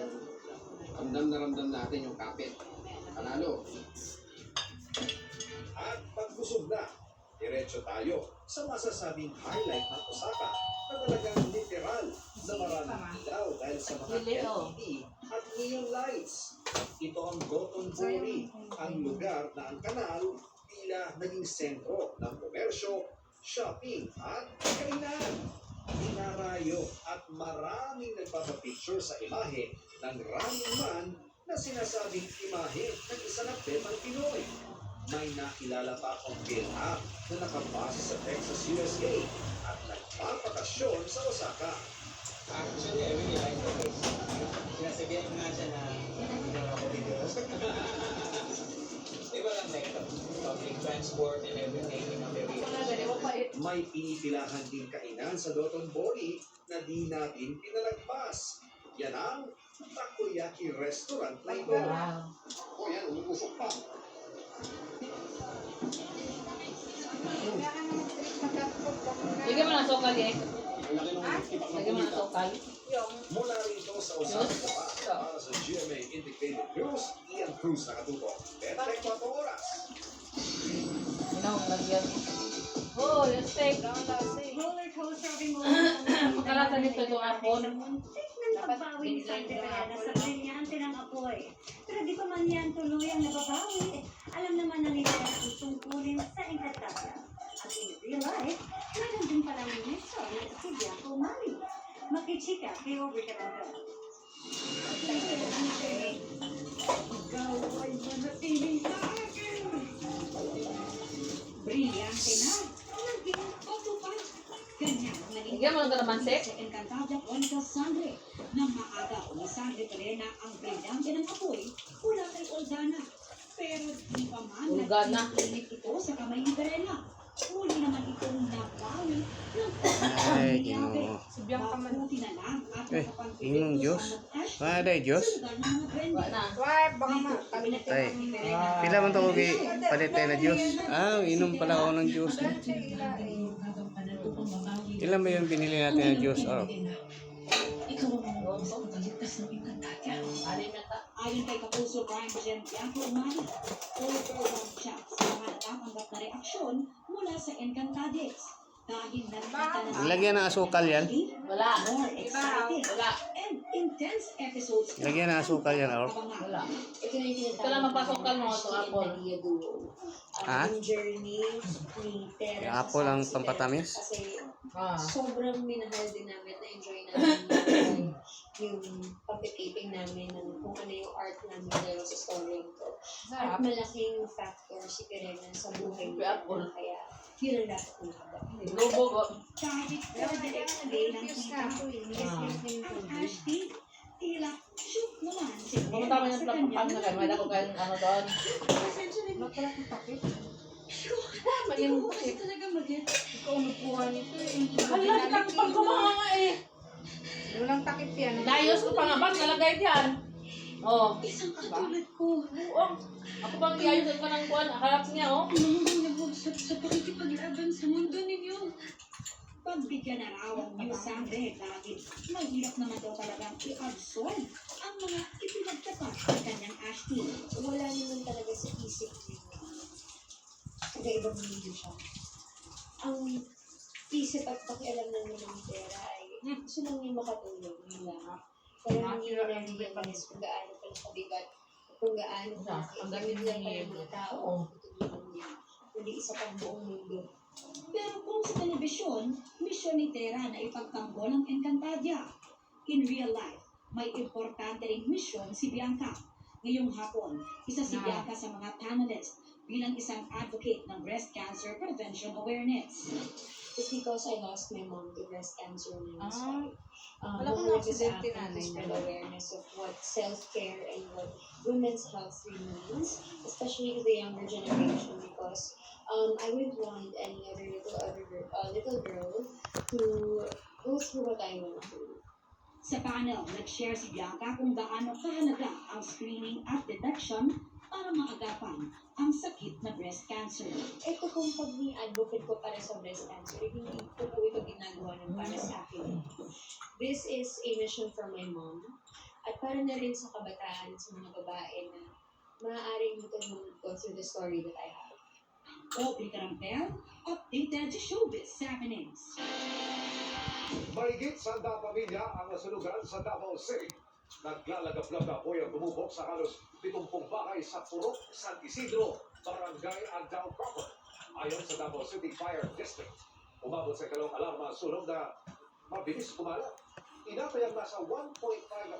ramdam na ramdam natin yung kapit. Panalo. At pag busog na, diretso tayo sa masasabing highlight ng Osaka na talagang literal na maraming ilaw dahil sa mga LED at neon lights. Ito ang Dotonbori, ang lugar na ang kanal tila naging sentro ng komersyo, shopping at kainan. Dinarayo at maraming nagpapapicture sa imahe ng Running Man na sinasabing imahe ng isang atletang Pinoy. May nakilala pa akong build-up na nakabase sa Texas, USA at nagpapakasyon sa Osaka. Actually, I really like the place. Sinasabihan ko nga siya na hindi ako videos. Diba lang like public transport and everything, you know, very May pinipilahan din kainan sa Dotonbori na di natin pinalagpas. Yan ang Takoyaki Restaurant na ito. O yan, umuusok pa. Bigyan mo ng sokal eh. Bigyan mo ng sokal. Mula rito sa Osaka para sa GMA Integrated News, Ian Cruz nakatutok. 24 oras. Lagyan. Oh, yung steak. Roller coaster rin mo. Makalasa nito itong apon. Pagbawi ni Santa Elena sa brilyante ng apoy. Pero di pa man yan tuloy ang nababawi. Alam naman na nila ang tungkulin sa Encantadia. At in real life, meron din palang minito na si Bianco Mami. Makichika kay Aubrey Caranda. Ikaw ay manatiling sa akin. Brilyante na. Naging autopat. Ganyan ang naging Bigyan mo ng kalamansi. sa Encantadia Monica Sangre. Nang maaga ni Sangre Perena ang brilyante ng apoy mula kay Olgana. Pero di pa man Olgana. nag-init ito sa kamay ni Perena. Huli naman itong nabawi ng Ay, Ginoo. mabuti na lang at Inong Diyos. Ada Diyos. Tay. Pila man to gi palitay na Diyos. Ah, inom pala ako ng Diyos. Ilan ba yung pinili natin ng Diyos? Oh. Ikaw ang magpapaligtas ng Encantadia. Ayon kay Kapuso Prime Gem Bianco Mari, overwhelmed siya sa mga natatanggap na reaksyon mula sa Encantades. Dahil nakita na Ilagyan ng asukal yan. Wala. more exciting Wala. and intense episodes. Ilagyan ng asukal yan. Or. Wala. Ito lang mapasokal mo ito apon. Ha? Yung journey ni Tera Yung apple ang pampatamis? Kasi Ah. sobrang minahal din namin, na-enjoy namin yung pagkikiping namin ng kung ano yung art namin dahil sa story ko. At malaking factor si Perena sa buhay niya. Kaya yun ang dapat ng Lubog. Kahit pwede explain ng tita ang hashtag, tila shoot naman si Pumunta Tera mo yung sa plakpakan na kanyang kayo. May dako kayo ano doon. Pasensya na. Bakit takit? Maling Kasi talaga mag-get. Ikaw nagkuha nito eh. Halatang pagkumanga eh. Walang takip yan. Dayos ko pa nga ba? Nalagay dyan. Oh. Isang katulad ko. Oo. Ako bang iayos ka ng kuwan? Harap niya, oh. Nangungulabog sa pakikipaglaban sa mundo ninyo. Pagbigyan na raw ang New Sangre dahil mahirap naman daw talagang i-absorb ang mga ipinagtapat ng kanyang Ashton. Wala naman talaga sa isip niya. Kaya-ibang mundo siya. Ang isip at pakialam ng mga pera ay gusto lang niya makatulong nila. Pero hindi nila realize kung gaano pala kabigat, kung gaano kalaki lang pala ng mga tao, tutulungan niya. Kundi isa pang buong mundo. Pero kung sa telebisyon, misyon ni Tera na ipagtanggol ang Encantadia. In real life, may importante ring misyon si Bianca. Ngayong hapon, isa si Bianca sa mga panelist bilang isang advocate ng breast cancer prevention awareness. It's because I lost my mom to breast cancer when I was 5. Wala kang aksidente na to spread awareness of what self-care and what women's health really means, especially to the younger generation, because I wouldn't want any other little girl to go through what I went through. Sa panel, nag-share si Bianca kung gaano kahalaga ang screening at detection para maagapan ang sakit na breast cancer. Ito kung pag ni-advocate ko para sa breast cancer, hindi ko po ito ginagawa ng para sa akin. This is a mission for my mom at para na rin sa kabataan, sa mga babae na maaaring go through the story that I have. Aubrey Carampel, updated showbiz happenings. Mahigit 100 pamilya ang nasunugan sa Davao City. Naglalagap-lagap po ang tumubok sa halos 70 bahay sa Purok, San Isidro, Barangay Agdao proper. Ayon sa Davao City Fire District, umabot sa ikalawang alarma sunog na mabilis kumalat. Inatayang nasa 1.5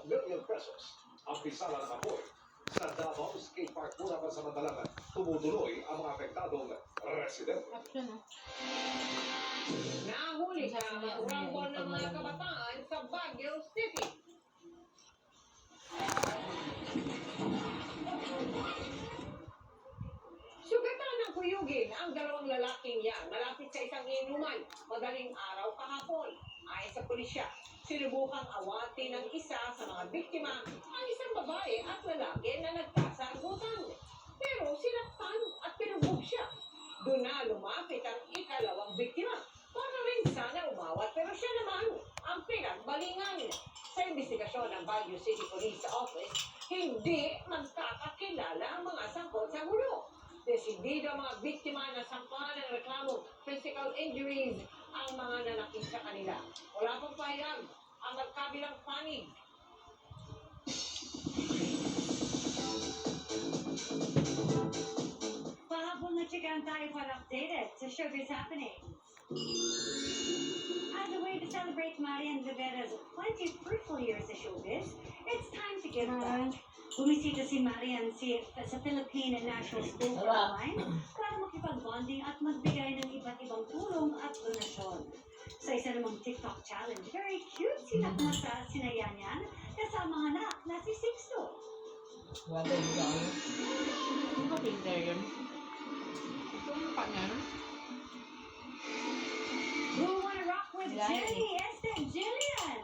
million pesos ang pisala ng apoy. Sa Davao Skate Park muna pa sa Mandalangan, tumutuloy ang mga apektadong residente. Nahuli sa maturambol ng mga kabataan sa Baguio City. Sugatan ng kuyugin ang dalawang lalaking yan malapit sa isang inuman madaling araw kahapon. Ayon sa pulisya, sinubukang awati ng isa sa mga biktima ang isang babae at lalaki na nagkasagutan. Pero sinaktan at pinugbog siya. Doon na lumapit ang ikalawang biktima. Para rin sana umawat pero siya naman ang pinagbalingan. Sa investigasyon ng Baguio City Police Office, hindi magkakakilala ang mga sangkot sa gulo. Desidido ang mga biktima na sangkahan ng reklamong physical injuries ang mga nanakit sa kanila. Wala pang pahayag ang magkabilang panig. Pahabol na chikahan tayo para updated sa showbiz happenings. As a way to celebrate Marian Rivera's 20 fruitful years sa showbiz, it's time to give back. Bumisita si Marian sa Philippine National School for Online para makipag-bonding at magbigay ng iba't ibang tulong at donasyon. Sa isa namang TikTok challenge, very cute sila sa sinayanyan kasama ang anak na si Sixto. Wala yun. Ano ka pinter yun? Ito yung kanya. Who wanna rock with Jenny Esther Jillian?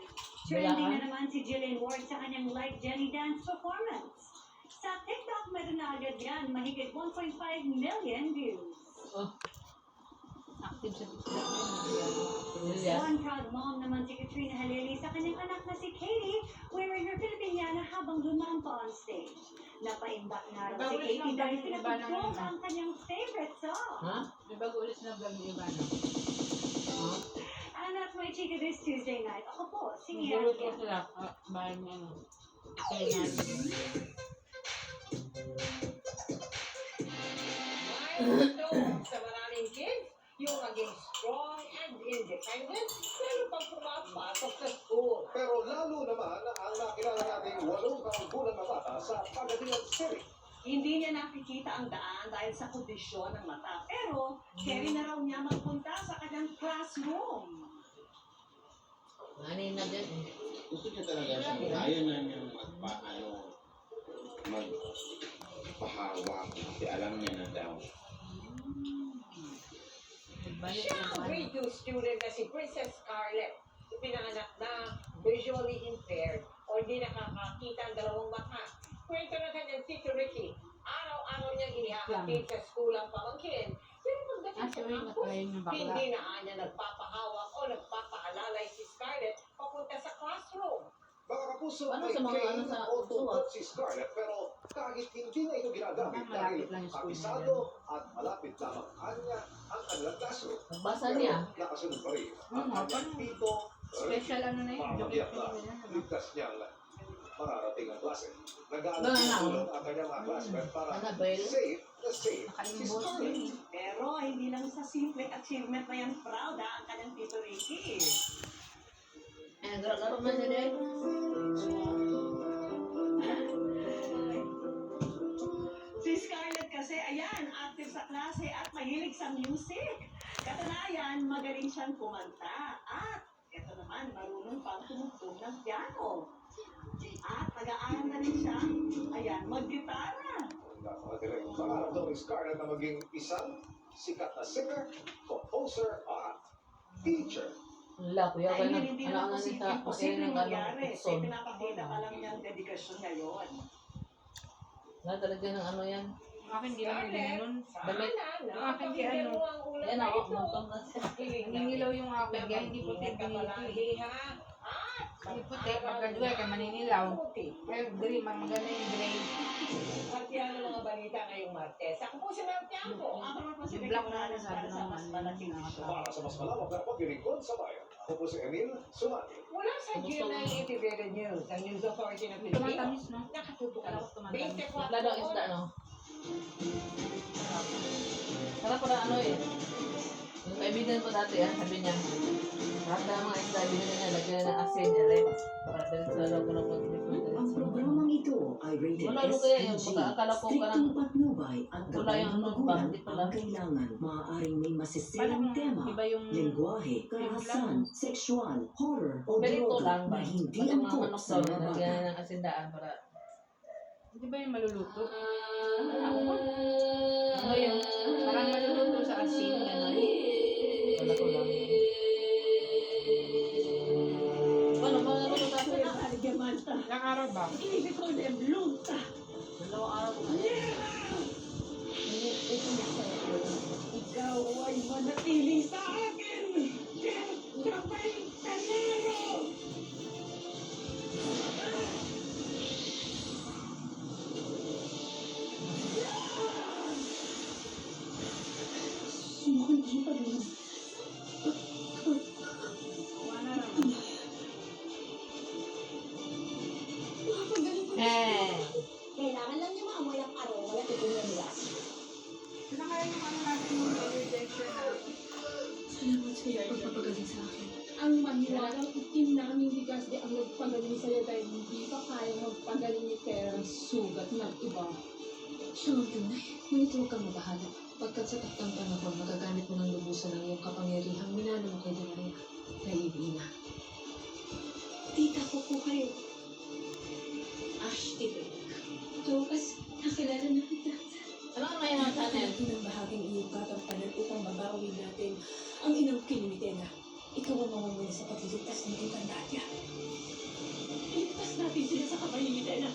Trending na naman si Jillian Ward sa kanyang Like Jenny dance performance. Sa TikTok, meron na agad yan, mahigit 1.5 million views. Active sa TikTok. One proud mom naman si Katrina Halili sa kanyang anak na si Katie, wearing her Filipiniana habang dumaan pa on stage. Napaimbak na raw si Katie dahil pinapag-vlog ang kanyang favorite song. Ha? May bago ulit na vlog ni Ivana. And that's my chika this Tuesday night. Ako po, si Magulot ko Ian. sila. Bahay mo ano. Kaya natin. Milestone sa maraming kids, yung maging strong and independent, lalo pag pumapasok sa school. Pero lalo naman ang nakilala nating 8 taong gulang na bata sa Pagadian City. Hindi niya nakikita ang daan dahil sa kondisyon ng mata. Pero, carry na raw niya magpunta sa kanyang classroom. Ano na dyan eh. Gusto niya talaga siya. Ayaw na niya magpahawak. Kasi alam niya na daw. Balik Siya na ang pa. grade 2 student na si Princess Scarlett, ipinanganak na visually impaired o hindi nakakakita ang dalawang mata. Kwento ng kanyang tito Ricky, araw-araw niyang inihahatid sa school ang pamangkin. Pero pagdating sa Sorry, campus, natry yung bakla. hindi na niya nagpapahawak o nagpapaalalay si Scarlett papunta sa classroom. Mga kapuso, Ano may sa mga Kane ano sa o puso, tungkol si Scarlett pero kahit hindi niya ito ginagamit Baka dahil malapit lang yung school kabisado at malapit lamang kanya ang kanilang classroom. Nagbasa Pero niya. nakasunod pa rin ang Parang kanyang tito, special ano na yun. mamagyak na ligtas niyang mararating ang klase. Nag-aaral Doon na. tulong ang kanyang mga classmates para Annabelle. safe na safe si Nakalimbos Scarlett. yun. Pero hindi lang sa simple achievement na yan proud ang kanyang tito Ricky. Garo-garo man siya din. Si Scarlett kasi, ayan, active sa klase at mahilig sa music. Katunayan, magaling siyang kumanta. At, ito naman, marunong pang tumugtog ng piano. At, nag-aaral na rin siya, ayan, mag-gitara. Napakagaling ang pangarap daw ni Scarlett na maging isang sikat na singer, composer, at teacher. Wala, kuya, Ay, kaya hindi ano naman nito, imposible ng mangyari. tukson. Pinapakita pa lang niyang dedikasyon ngayon. Wala talaga ng ano yan. Akin di naman ganun. Damit. Yung akin di ano. Yan ako, montong na siya. Nangingilaw yung akin. Kaya hindi puti binito eh. Hindi puti. Pagka-duel ka maninilaw. Kaya gray, maganda yung gray. At yan ang mga balita ngayong Martes. Ako po si Mel Tiampo. Ako naman po si Yung black na Nicolas sabi para sa naman. mas malaking issue. Para sa mas malawak na paglilingkod sa bayan, ako po si Emil Sumati. Mula sa GMA Integrated News, ang News Authority ng Pilipinas, Tumatamis, no? nakatutok Alam ko tumatamis. 24 Lalo ang isda, no? Sarap pala ano eh. Yung kaibigan ko dati, sabi niya, lahat ng mga isda, binili niya, lagyan na ng asin, ere. Para dahil sa lalo ko na Ang programang ito ay rated Wala, ano kaya yung SPG. pagkakala ko parang Striktong patnubay at wala gabay yung ng ano, magulang hindi pala. ang kailangan. Maaaring may masisirang Parang tema, iba yung lengguwahe, karahasan, sexual, horror, o ganito droga lang na ba? hindi Pag ang mga angkop manok sa daw, mga bata. lagyan na ng asindaan para Di ba yung maluluto? ako ba? Ano yung Parang maluluto sa asin. Gano'n. wala ko lang. Paano ba naman ito tapos na? Ilang araw ba? Dalawang araw ko. Ikaw ay manatili sa akin! Kapay Tanero! Eh. Kailangan lang niya maamoy ang aroma na tutunan nila. Sino kaya yung ano natin yung rejection na? Salamat sa pagpapagaling sa akin. Ang mahiwagang itim naming bigas di ang nagpagaling sa'yo dahil hindi pa kaya magpagaling ni Terang sugat ng iba. Siya ang tunay. Ngunit huwag kang mabahala. Pagkat sa taktang panahon, magagamit mo ng lubusan ang iyong kapangyarihang minana mo kay Denaya. Naibina. Tita ko po kayo. Ashti Beck. Tokas, nakilala na kita. Ano ang may mga channel? Ng bahaging iyong katampanan upang mabawi natin ang inang kinimitena. Ikaw ang mamamuna sa pagliligtas ng iyong tandanya. Iligtas natin sila sa kapahimitena.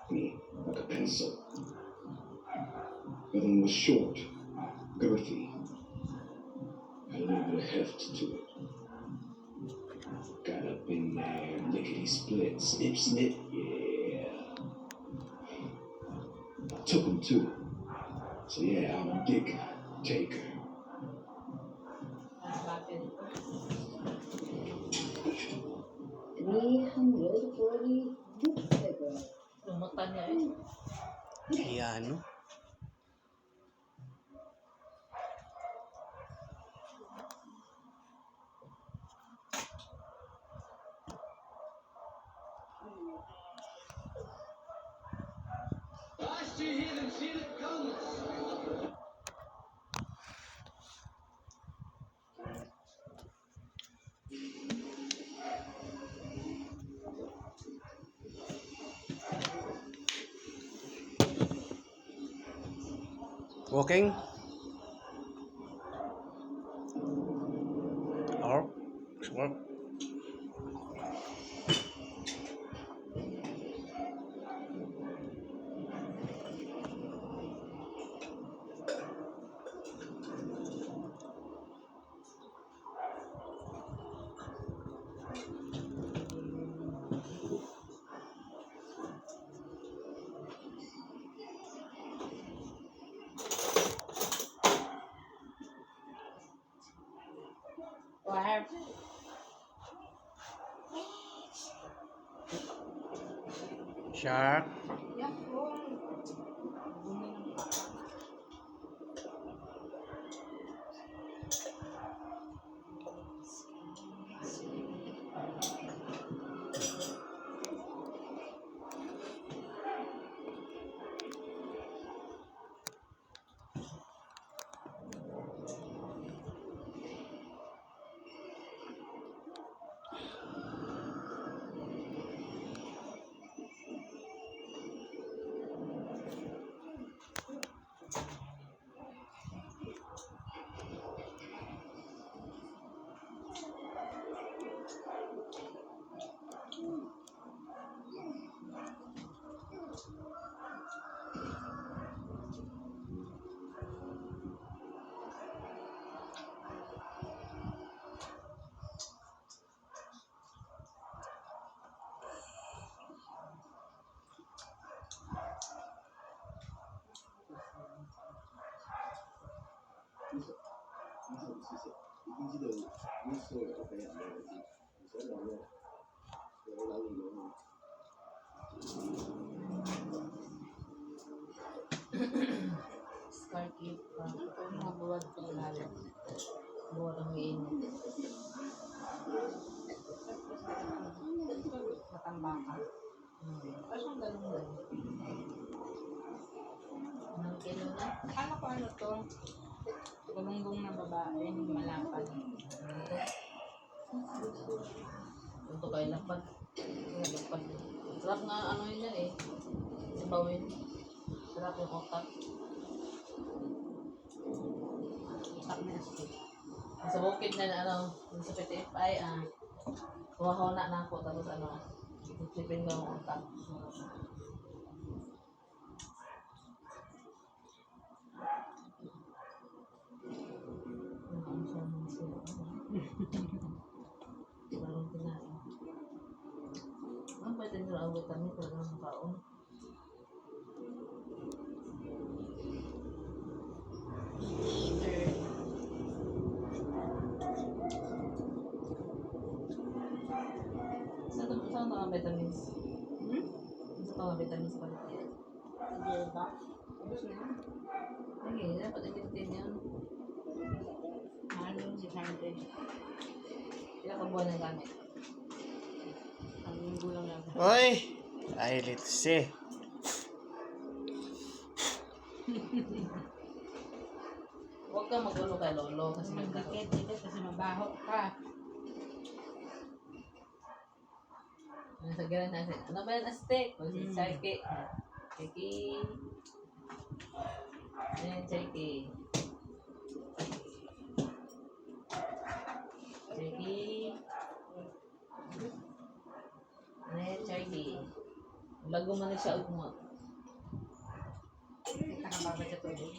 Me, like a pencil. The other one was short, girthy, had a little bit of heft to it. Got up in there, lickety split, snip snip, yeah. I took him too. So yeah, I'm a dick taker. Lumutan niya eh. Piano. Walking? Or work? Wow. Shark. Sparky. Ito yung mga buwad ko lalim. Buwad ang iinit. Matambakan. Parang siyang ganun. Anong kilo na? Akala ko ano to? Galunggong na babae, malapad. Ito kayo lapad. Lapad. Sarap nga ano yun yan eh. Sibawin. Sarap yung otak. Sarap na steak. Sa bukid na ano, sa PTFI, kuha-hona na ako, tapos ano, sipin ko yung otak. Parang kinain. Ang pwede nyo ang vitamin ko ng kaon. Saan mga vitamins? Saan mga vitamins pa rin? Hindi ba? Tapos na yun. Hindi, dapat i-maintain yun. Mahal yung 600. Ilang kabuhan ng gamit? Ang linggo lang lang. Oy! Ay, let's see. Huwag kang magulo kay Lolo kasi Magdikit-dikit kasi mabaho ka. Sa ganun natin. Ano ba yan na steak? O si Charky. Charky. Ayan, Charky. Charky. Ayan, Charky. Bago mo na siya ugma. Kita ka ba sa tubig?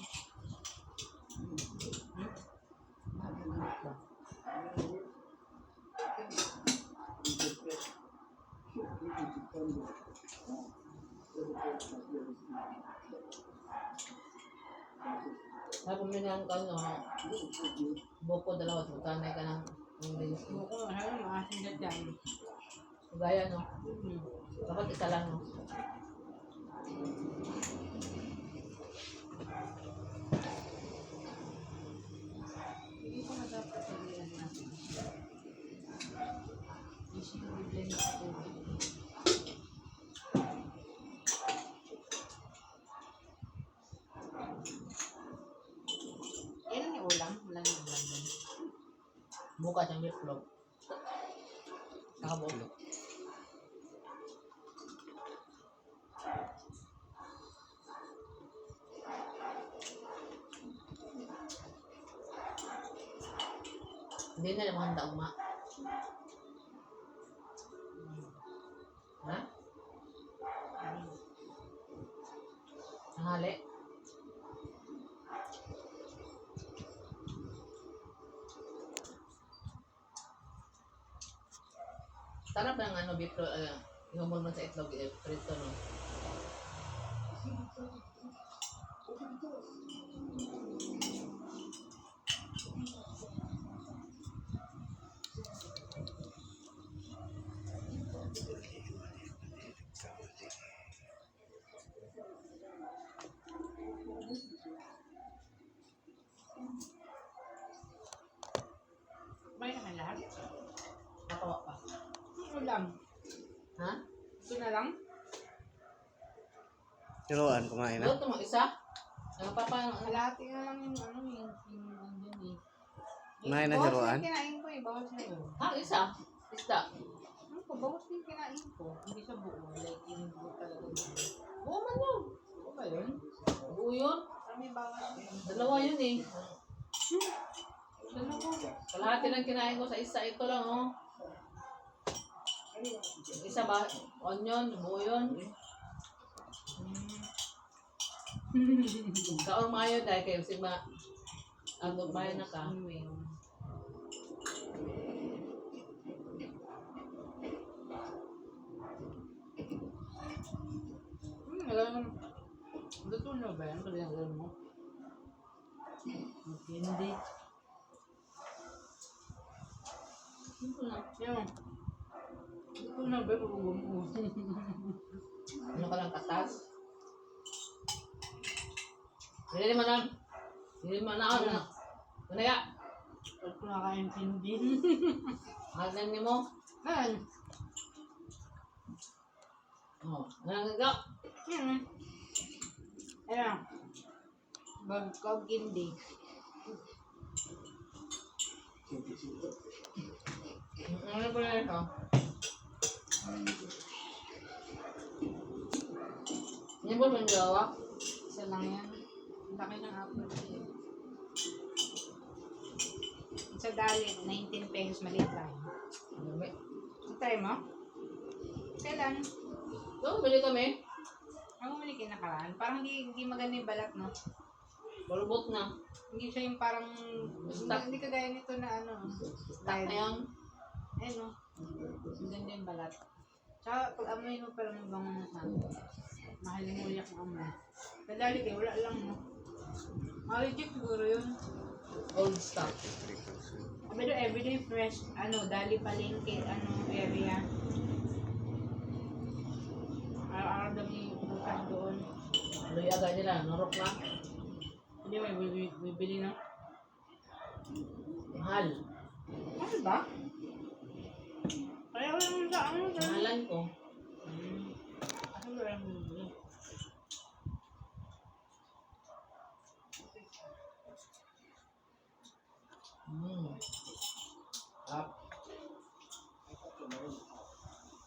Sabi mo nga ka no, buko dalawa, magkanay ka ng English. Buko, ano, maasin na dyan. Gaya no, dapat isa lang no. Hindi ko na dapat sabihan natin. Isip mo bigla niya sa tubig. Yan ang ulam. Wala nang ulam doon. Buka siyang bitlog. Nakabulok. Hindi na naman handa uma. Ha? Tanghali? Sarap ng ano, beef roll, ihumol mo sa itlog, prito, no? May naman lahat. Nakawa pa. Ito lang. Ha? Ito na lang. Tiruan, kumain na. Luto mo isa? Ang papa, Kalahati na lang yung ano yung andyan eh. Kumain na, Bawas Tiruan? yung kinain ko eh. Bawas na yun. isa? Isda? Ano ko? Bawas yung kinain ko. Hindi siya buo. Like yung buo talaga. Oo man yun. Buo ba yun? Buo yun. Kami bawas yun. Dalawa yun eh. Dalawa. Kalahati lang kinain ko sa isa. Ito lang oh. Isa ba? Onion? Buo yun. Kaon mayo dahil kayo si ma. Agod mayo na ka. Alam mo. Luto na ba yan? Kaliyan mo. Hindi. Luto na. Yan. Luto na ba? Pagugom mo. Ano ka lang katas? Hindi mo na. Hindi mo na ako na. Ano ya? Huwag ko nakakaintindi. Hagan niyo mo? Ayan. Oh, nanggagaw. Yan. Ayan. Bagkog hindi. Ano ba na ito? Hindi mo man gawa? Isa lang yan. Laki ng apple. Sa dalit, 19 pesos maliit lang. Try mo? Kailan? Oo, bili kami. Ako mali kinakaraan. Parang hindi maganda yung balat, no? Balbot na. Hindi siya yung parang... Stuck. Hindi kagaya nito na ano. Stuck na yan. Ayun, no? Maganda yung balat. Tsaka pag amoy mo parang bango na sa mahalimuyak ng amoy. Sa dalit eh, wala lang, no? Legit siguro yun. Old stock. Pero everyday fresh, dali palengke, area. Araw-araw dami bukas doon. Ano yung agad nila? Norok na? Hindi, may bibili na. Mahal. Ano ba? Kaya wala naman sa ano. Mahalan ko. Kasi wala naman bibili.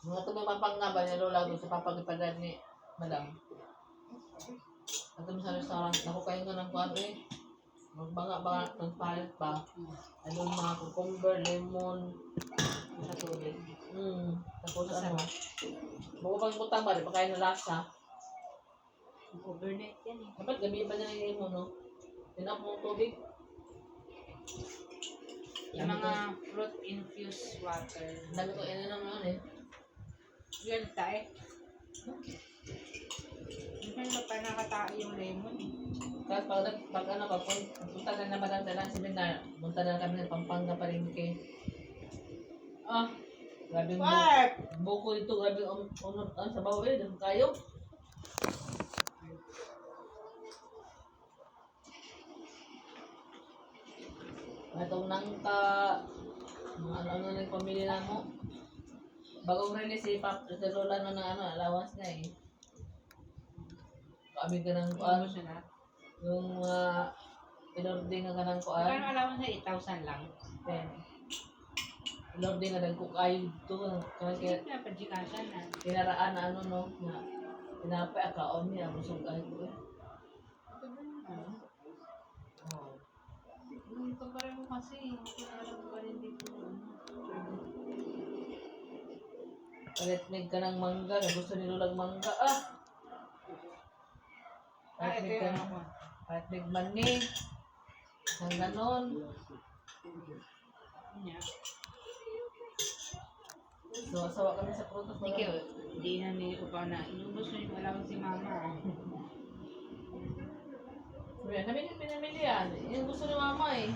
Mga ito may mapangaba niya lola doon sa papagipadad ni madam. At sa restaurant, nakukain ko ng kuwan eh. Magbanga-banga, nagpalit pa. Ano mga cucumber, lemon, Sa tubig. tapos ano. Bago pang butang ba, di pa kayo na lasa. Overnight yan eh. Dapat gabi pa na yung lemon, no? Tinap mo tubig. Yung mga fruit infused water. Dami ko ininom yun eh. Ganda eh. Minsan ba pa nakatae yung lemon eh. Kahit pag ano pa, punta na naman ang dalang seminar, punta na kami ng Pampanga pa rin kay. Grabe yung buko dito, grabe yung sa bawa eh, dami kayo. Itong nangka, mga ano na yung pamilya na mo. Bagong release si Lola na ng allowance na eh. Kami ka ng kuan. Yung inording ka ng kuan. Kaya allowance na 8,000 lang. Then, inording na nagkukayo dito. Kasi pinapadjikasan na. Tinaraan na ano no, na pinapay akaon niya, busog kahit ko eh. Magkapareho kasi. Alam ko rin dito. Palit-mig ka ng mangga. Gusto ni Lolang mangga. Palit-mig ka ng palit-mig mani. Isang ganon. So, asawa kami sa prutas. Hindi na nila ko pa na. Inubos na yung alam si mama. Yan, pinamili yan. Yung gusto ni mama eh.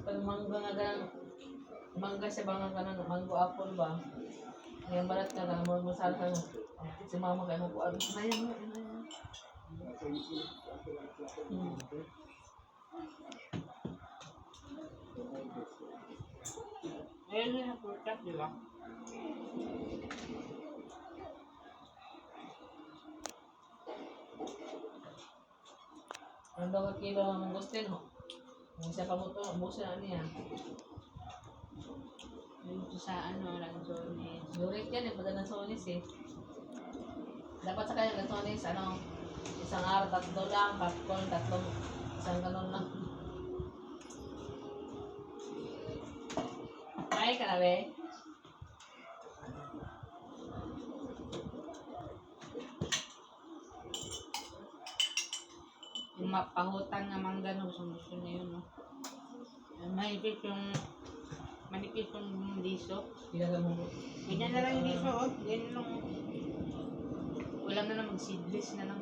Pag mangga nga ganang, mangga siya ba nga ganang, mango apple ba? Ngayon balat ka lang, magmasal ka nga. Si mama kayo mo po, ayun. Ayun na prutas, di ba? Ano daw ka kilo ng mangosteen mo? Kung siya pa mo ito, ubusin na niya. Dito sa Lanzones. Lurit yan eh, pagka Lanzones eh. Dapat sa kanya Lanzones, isang araw, 3 lang, popcorn, 3, isang ganon lang. Ay, ka na be? Yung mapahutan nga mangga, no? Gusto niya yun, no? Mahigit yung manipis yung liso. Ganyan na lang yung liso, oh. Ganyan lang. Wala na lang, mag-seedless na lang.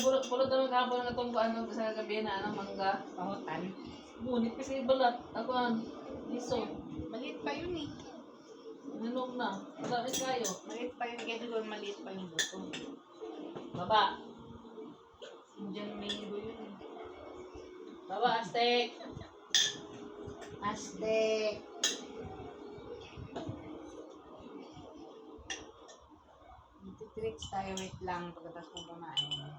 Pulot naman kahapon ng itong sa gabi na mangga. Pahutan. Ngunit kasi balat. Ako liso. Maliit pa yun eh. Nanog na. Malapit kayo. Maliit pa yun. Kaya siguro maliit pa yung buto. Baba. Indian mango yun eh. Baba, Aztec. Aztec. Tricks tayo, wait lang pagkatapos kong kumain.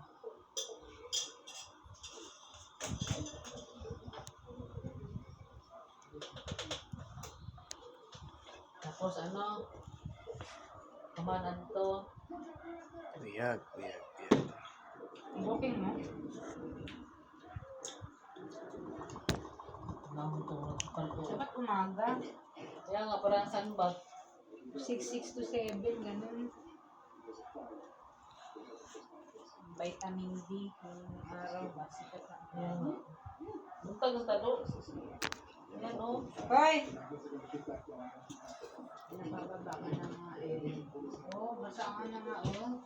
Tapos kamanan to. Buyag. Booking mo? Dapat umaga. Kaya nga, parang saan ba? 6 to 7, ganun. Vitamin D, yung araw ba? Sikat na. Ayan nga. Buntag ng talo. Ayan o. Hoy! Napababa ka na nga eh. Oo, basa ka na nga oh.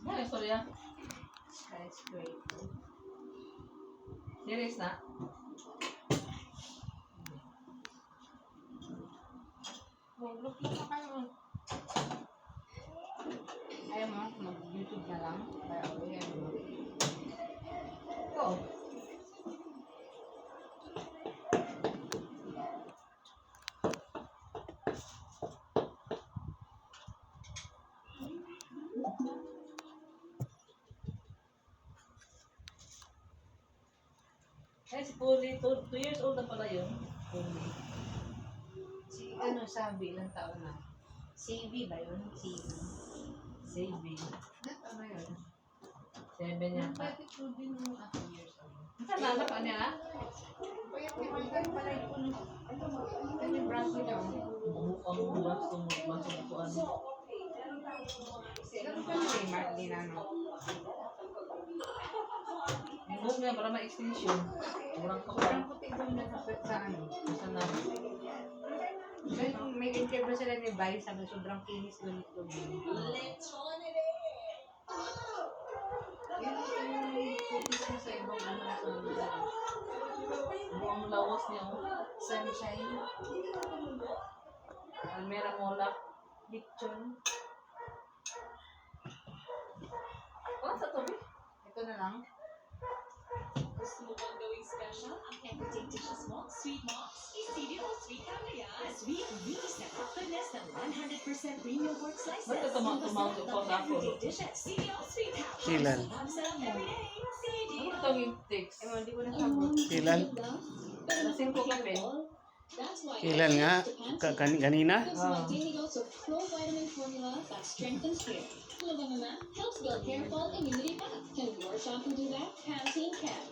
Ano yung istorya? Skyscraper. Serious na? Mag-look na kayo. Ayaw mo, mag-YouTube na lang. Kaya ayaw mo. Ito. Eh, si Puli, 2 years old na pala yun. Puli. Si sabi, ilang taon na? CV ba yun? CV. Ilang taon na yun? 7 yata. Bakit ko din mo 2 years old? Saan na? Saan niya? Kaya pinagkan pala yun. Ano yung braso niya? Bukang braso mo. Braso ko ano. Ano pa yung Mark Dinano? Huwag niya para ma-extension. Sobrang kapal. Sobrang puti doon na sa ano? Saan na? May nag-interview sila ni Vice, sabi sobrang kinis ng tubig. Yung kutis mo sa ibang ano sa buong lawas niya, sunshine. Almera Mola, lechon. Oh, sa tubig? Ito na lang. Gusto mo bang gawing special ang everyday dishes mo? Sweet Moms, i-cereal o sweet kaya. Sweet Wheaties na goodness ng 100% premium pork slices. Ba't ito tumawag ko sa ako? Everyday dishes, cereal, sweet house. Kilan. Sarap everyday, Ano ito yung text? Hindi ko nasabot. Kilan? Lasing ko kape. Kilan nga? Kanina? Here's my daily dose of pro-vitamin formula that strengthens hair. Lagana helps build hair fall immunity back. Can your shampoo do that? Pantene can.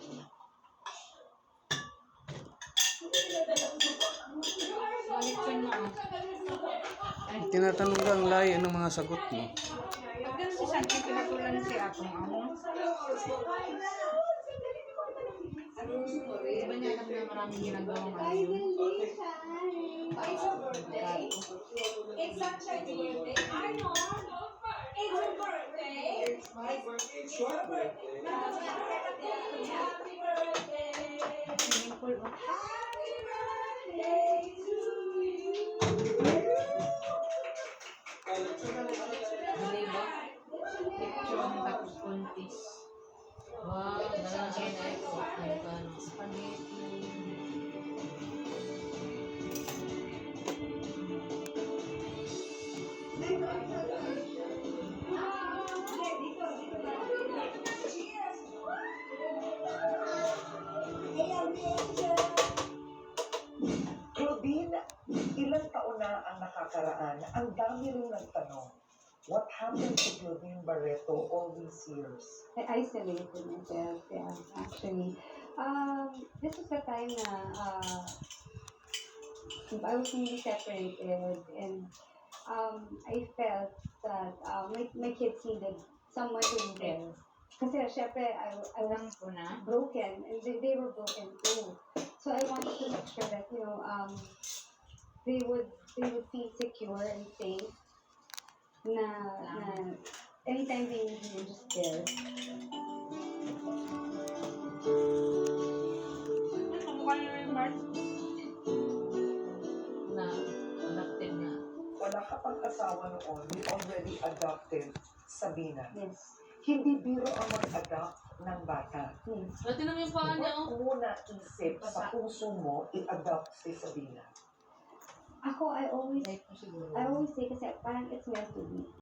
Lechon mo. Tinatanong ka ang layo ng mga sagot mo. Pag ganun si Santi, pinatulan si Atong Amo. Diba niya alam na maraming ginagawang ano yun? It's her birthday. It's Sunshine's birthday. I know. It's her birthday. It's my birthday. It's your birthday. Happy birthday. Swimming pool. Happy birthday to you. Hindi ba? Lechon tapos kuntis. Wow, dalang siya na ito. Ano, spaghetti. Claudine, ilang taon na ang nakakaraan? Ang dami rin nagtanong. What happened to Claudine Barreto all these years? I isolated myself, yeah, actually. This was the time na I was really separated, and I felt that my kids needed someone to be there. Kasi syempre, I was broken, and they were broken too. So I wanted to make sure that, you know, they would feel secure and safe. Na anytime they need me, I'm just there. Kamukha niyo yung Mark. Na, adopted na. Wala ka pang asawa noon, you already adopted Sabina. Yes. Hindi biro ang mag-adopt ng bata. Yes. Dati naman yung paa niya, oh. Ba't mo naisip sa puso mo i-adopt si Sabina? Ako, I always say kasi parang it's meant to be.